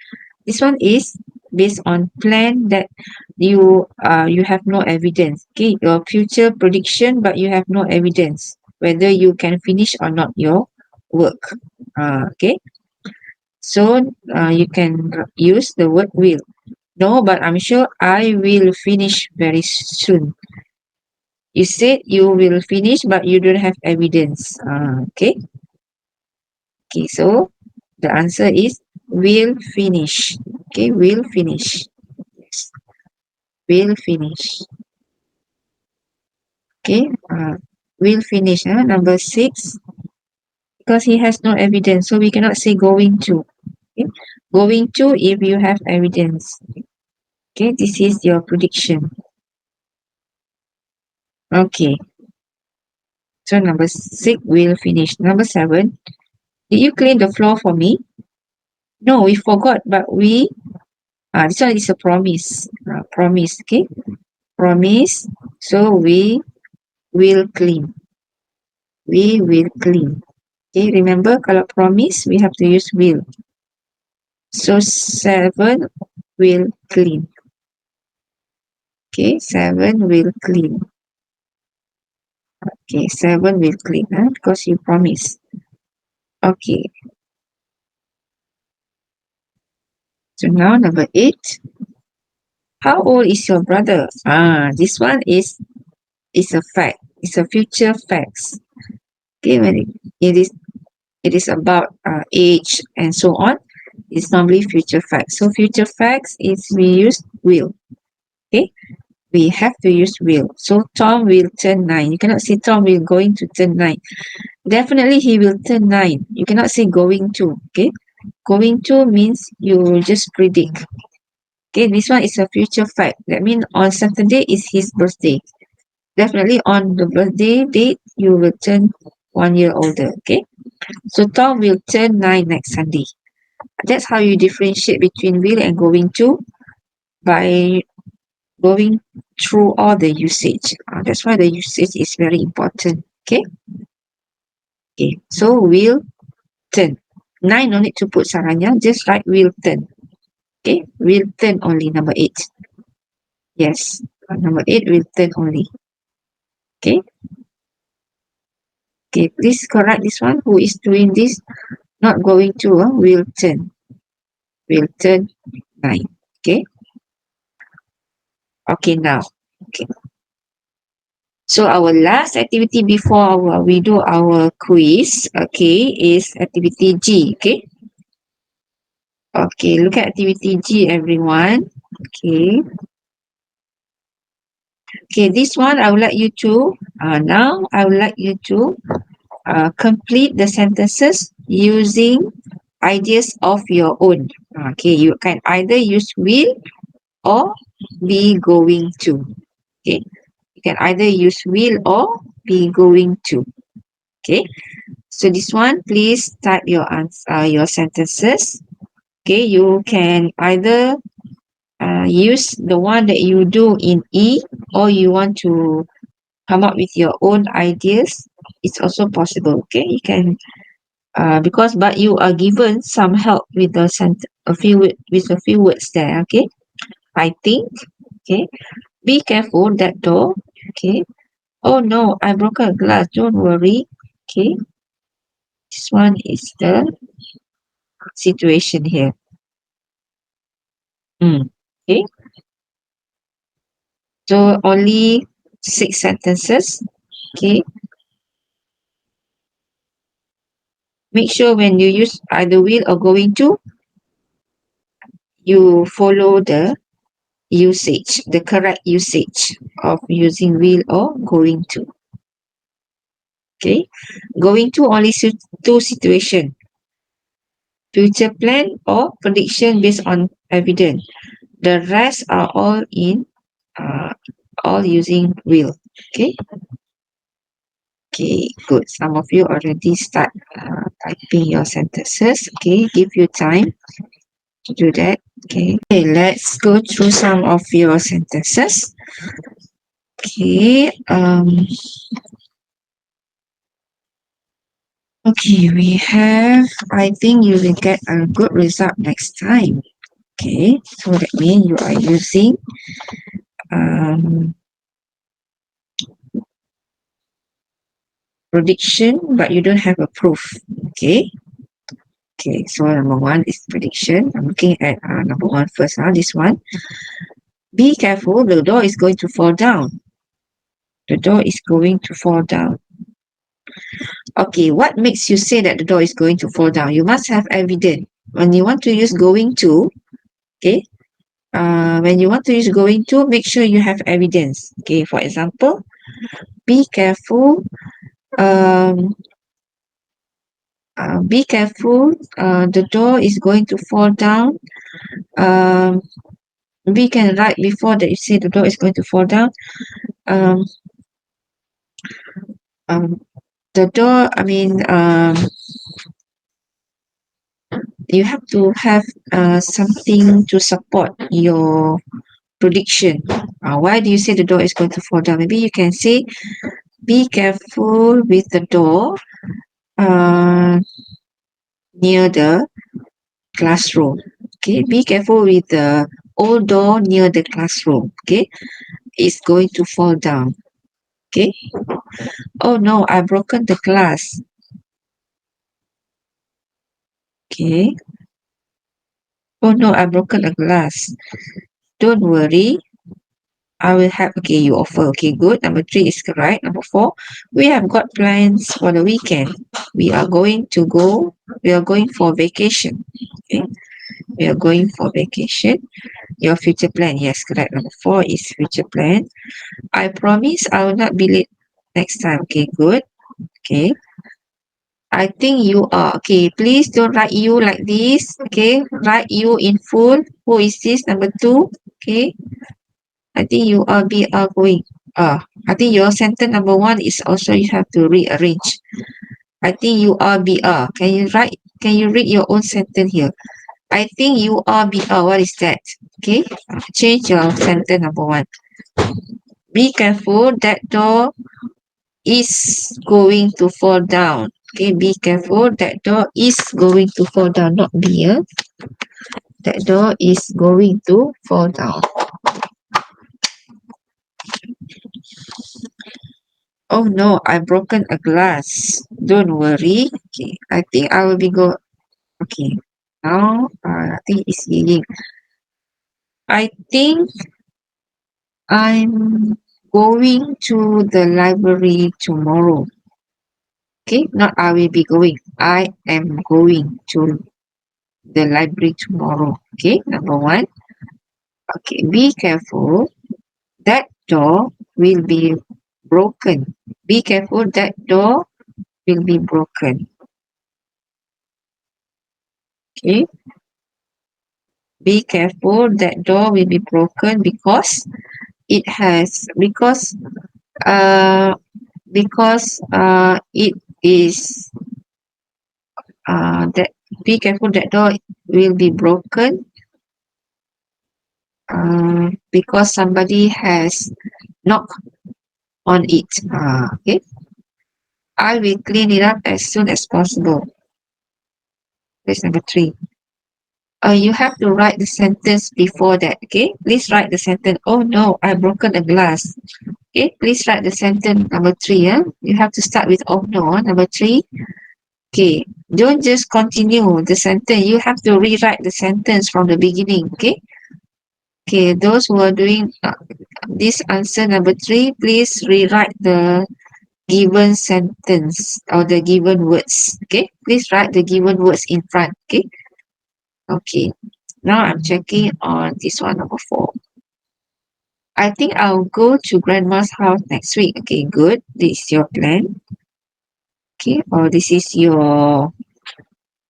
This one is based on plan that you have no evidence. Okay, your future prediction, but you have no evidence whether you can finish or not your work. Okay, so you can use the word will. No, but I'm sure I will finish very soon. You said you will finish, but you don't have evidence. Okay. Okay, so the answer is will finish. Okay, will finish. Yes, will finish. Okay, will finish. Number 6, because he has no evidence, so we cannot say going to. Okay, going to if you have evidence. Okay, this is your prediction. Okay, so number 6 will finish. Number 7, Did you clean the floor for me? No, we forgot, but this one is a promise. Promise, okay? Promise. So we will clean. We will clean. Okay, remember kalau promise, we have to use will. So 7 will clean. Okay, 7 will clean. Okay, 7 will clean, because you promise. Okay. So now number 8. How old is your brother? This one is a fact. It's a future facts. Okay, when it is about age and so on, it's normally future facts. So future facts is we use will. Okay, we have to use will. So Tom will turn 9. You cannot say Tom will going to turn 9. Definitely he will turn 9. You cannot say going to. Okay, going to means you just predict. Okay, this one is a future fact. That means on Saturday is his birthday. Definitely on the birthday date, you will turn 1 year older. Okay, so Tom will turn 9 next Sunday. That's how you differentiate between will and going to, by going through all the usage. That's why the usage is very important. Okay. Okay. So will turn. 9 no need to put saranya, just write will turn. Okay. Will turn only number 8. Yes. Number 8 will turn only. Okay. Okay. Please correct this one. Who is doing this? Not going to. Will turn. Will turn 9. Okay. Okay. Now. Okay. So our last activity before we do our quiz, okay, is activity G, okay? Okay, look at activity G, everyone. Okay. Okay, this one I would like you to, now I would like you to complete the sentences using ideas of your own. Okay, you can either use will or be going to. Okay, you can either use will or be going to. Okay. So this one, please type your answer, your sentences. Okay, you can either use the one that you do in E, or you want to come up with your own ideas. It's also possible. Okay, you can but you are given some help with the with a few words there. Okay, I think. Okay, be careful that door. Okay. Oh no, I broke a glass. Don't worry. Okay, this one is the situation here. Okay, so only 6 sentences. Okay, make sure when you use either will or going to, you follow the usage, the correct usage of using will or going to. Okay, going to only two situations: future plan or prediction based on evidence. The rest are all using will. Okay. Okay, good. Some of you already start typing your sentences. Okay, give you time to do that. Okay, let's go through some of your sentences. Okay, okay, we have, I think you will get a good result next time. Okay, so that means you are using prediction, but you don't have a proof. Okay. Okay, so number 1 is prediction. I'm looking at number 1 first. This one. Be careful, the door is going to fall down. The door is going to fall down. Okay, what makes you say that the door is going to fall down? You must have evidence. When you want to use going to, okay, when you want to use going to, make sure you have evidence. Okay, for example, be careful. Be careful. The door is going to fall down. We can write before that you say the door is going to fall down. The door, you have to have something to support your prediction. Why do you say the door is going to fall down? Maybe you can say, be careful with the door uh, near the classroom. Okay, be careful with the old door near the classroom. Okay, it's going to fall down. Okay. Oh no, I've broken the glass. Okay. Oh no, I've broken a glass. Don't worry. I will have, okay, you offer. Okay, good. Number three is correct. Number four, we have got plans for the weekend. We are going to go, we are going for vacation. Okay. We are going for vacation. Your future plan. Yes, correct. Number four is future plan. I promise I will not be late next time. Okay, good. Okay. I think you are. Okay, please don't write you like this. Okay, write you in full. Who is this? Number two. Okay, I think you are be are going. I think your sentence number one is also you have to rearrange. I think you are be are. Can you write? Can you read your own sentence here? I think you are be are. What is that? Okay, change your sentence number one. Be careful. That door is going to fall down. Okay, be careful. That door is going to fall down. Not be. That door is going to fall down. Oh no, I've broken a glass. Don't worry. Okay, I think I will be go. Okay, now I think it's healing. I think I'm going to the library tomorrow. Okay, not I will be going. I am going to the library tomorrow. Okay, number one. Okay, be careful. That door will be broken. Be careful. That door will be broken. Okay, be careful. That door will be broken because it has uh it is that be careful. That door will be broken because somebody has knocked on it. Okay, I will clean it up as soon as possible. That's number three. You have to write the sentence before that. Okay, please write the sentence. Oh no, I broken a glass. Okay, please write the sentence number three. You have to start with oh no. Number three. Okay, don't just continue the sentence. You have to rewrite the sentence from the beginning. Okay. Okay, those who are doing this answer number three, please rewrite the given sentence or the given words. Okay, please write the given words in front. Okay. Okay. Now I'm checking on this one, number four. I think I'll go to grandma's house next week. Okay, good. This is your plan. Okay, or this is your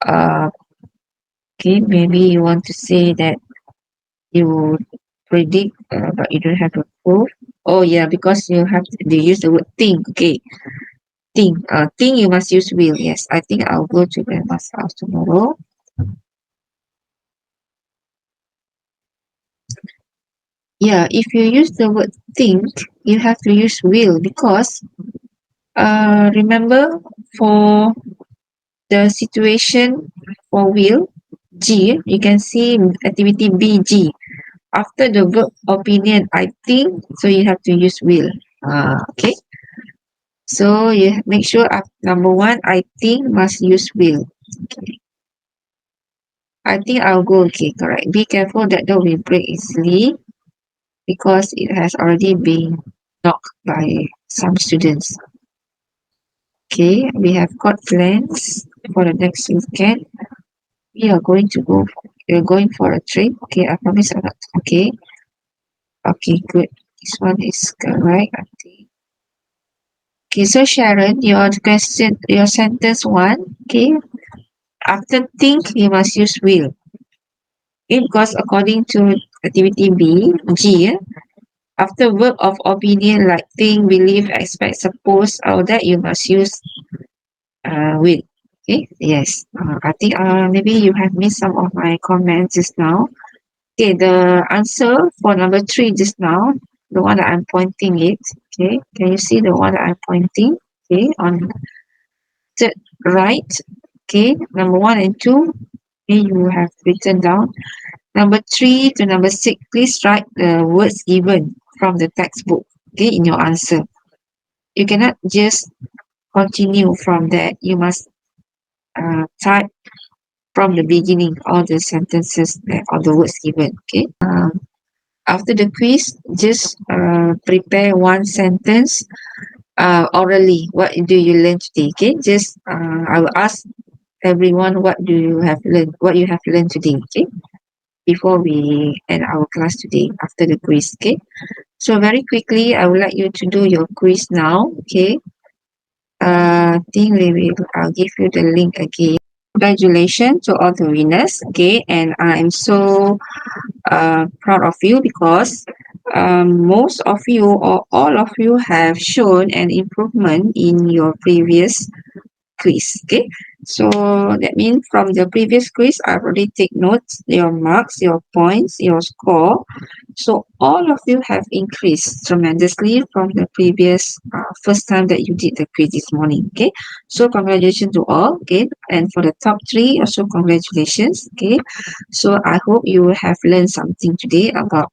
uh okay, maybe you want to say that you predict but you don't have to prove. Oh yeah, because you have to they use the word think. Okay. Think you must use will. Yes, I think I'll go to grandma's house tomorrow. Yeah, if you use the word think, you have to use will because remember for the situation for will, G, you can see activity B, G. After the verb opinion, I think, so you have to use will. Okay. So you make sure number one, I think must use will. Okay. I think I'll go. Okay, correct. Be careful that door will break easily because it has already been knocked by some students. Okay, we have got plans for the next weekend. We are going to go. We're going for a trip. Okay, I promise I'm not. Okay, okay, good. This one is correct. I think. Okay, so Sharon, your question, your sentence one. Okay, after think, you must use will. Okay, because according to activity B, G, after verb of opinion like think, believe, expect, suppose, all that you must use will. Okay, yes. I think maybe you have missed some of my comments just now. Okay, the answer for number 3 just now, the one that I'm pointing it. Okay, can you see the one that I'm pointing? Okay, on the right. Okay, number 1 and 2. Okay, you have written down. Number 3 to number 6, please write the words given from the textbook. Okay, in your answer. You cannot just continue from that. You must type from the beginning all the sentences that, or the words given. Okay. After the quiz, just prepare one sentence orally. What do you learn today? Okay. Just I will ask everyone what do you have learned, what you have learned today. Okay. Before we end our class today after the quiz. Okay. So very quickly, I would like you to do your quiz now. Okay. Think we will. I'll give you the link again. Congratulations to all the winners. Okay, and I'm so proud of you because most of you or all of you have shown an improvement in your previous quiz. Okay, so that means from the previous quiz, I've already take notes, your marks, your points, your score. So all of you have increased tremendously from the previous first time that you did the quiz this morning. Okay, so congratulations to all. Okay, and for the top 3, also congratulations. Okay, so I hope you have learned something today about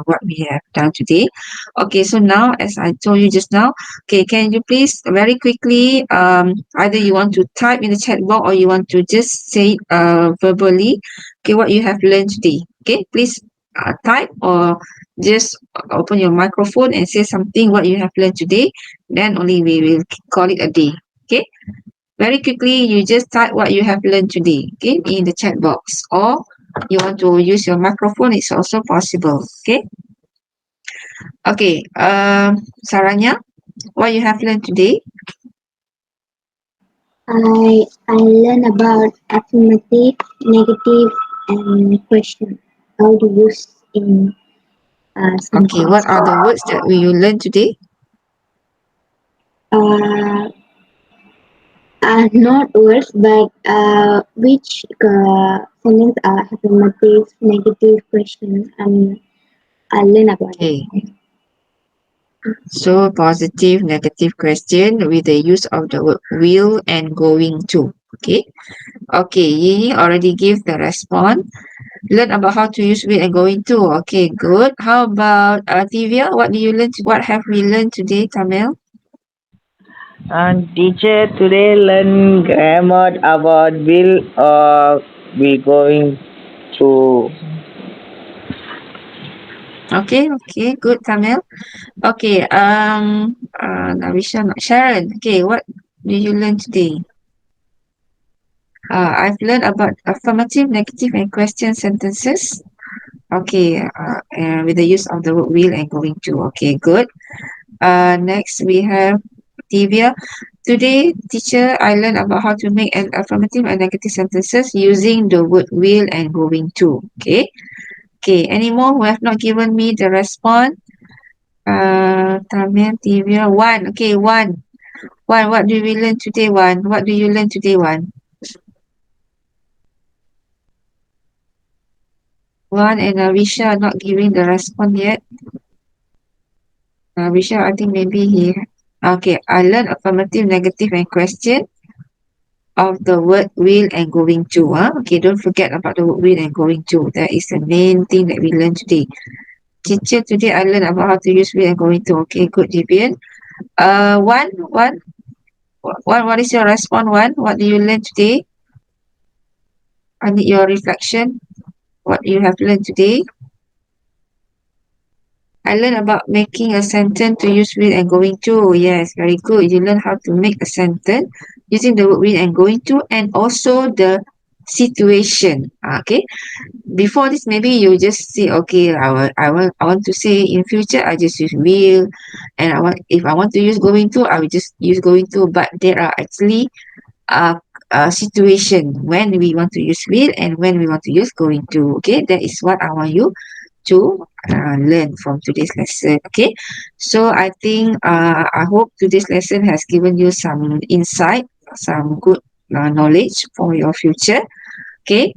what we have done today. Okay, so now as I told you just now, okay, can you please very quickly either you want to type in the chat box or you want to just say it verbally, okay, what you have learned today. Okay, please type or just open your microphone and say something what you have learned today. Then only we will call it a day. Okay, very quickly you just type what you have learned today. Okay, in the chat box, or you want to use your microphone, it's also possible. Okay. Okay. Saranya, what you have learned today?
I learn about affirmative, negative, and question. How to use in
Okay,
sentence.
what are the words that you learned today?
Uh, not words, but which sentence are affirmative, negative, question, and I learn about it.
Okay, so positive, negative question with the use of the word will and going to. Okay, okay, Yini already gave the response. Learn about how to use will and going to. Okay, good. How about Tivia? What do you learn? What have we learned today, Tamil?
And teacher today learn grammar about will we going to.
Okay, okay, good, Tamil. Okay, Navisha, Sharon. Okay, what do you learn today? I've learned about affirmative, negative, and question sentences. Okay, and with the use of the word will and going to. Okay, good. Next we have Divya. Today, teacher, I learned about how to make an affirmative and negative sentences using the word will and going to. Okay. Okay. Any more who have not given me the response? Tamil, Divya, one. Okay, one. One. What do we learn today? One. What do you learn today? One. One and Arisha not giving the response yet. Arisha, I think maybe he. Okay, I learned affirmative, negative, and question of the word will and going to. Okay, don't forget about the word will and going to. That is the main thing that we learned today. Teacher, today I learned about how to use will and going to. Okay, good, Vivian. What is your response? One, what do you learn today? I need your reflection. What you have learned today? I learned about making a sentence to use will and going to. Yes, very good. You learn how to make a sentence using the word will and going to and also the situation. Okay. Before this, maybe you just say, okay, I want to say in future, I just use will, and if I want to use going to, I will just use going to. But there are actually a situation when we want to use will and when we want to use going to. Okay, that is what I want you to learn from today's lesson. Okay, so I think I hope today's lesson has given you some insight, some good knowledge for your future. Okay.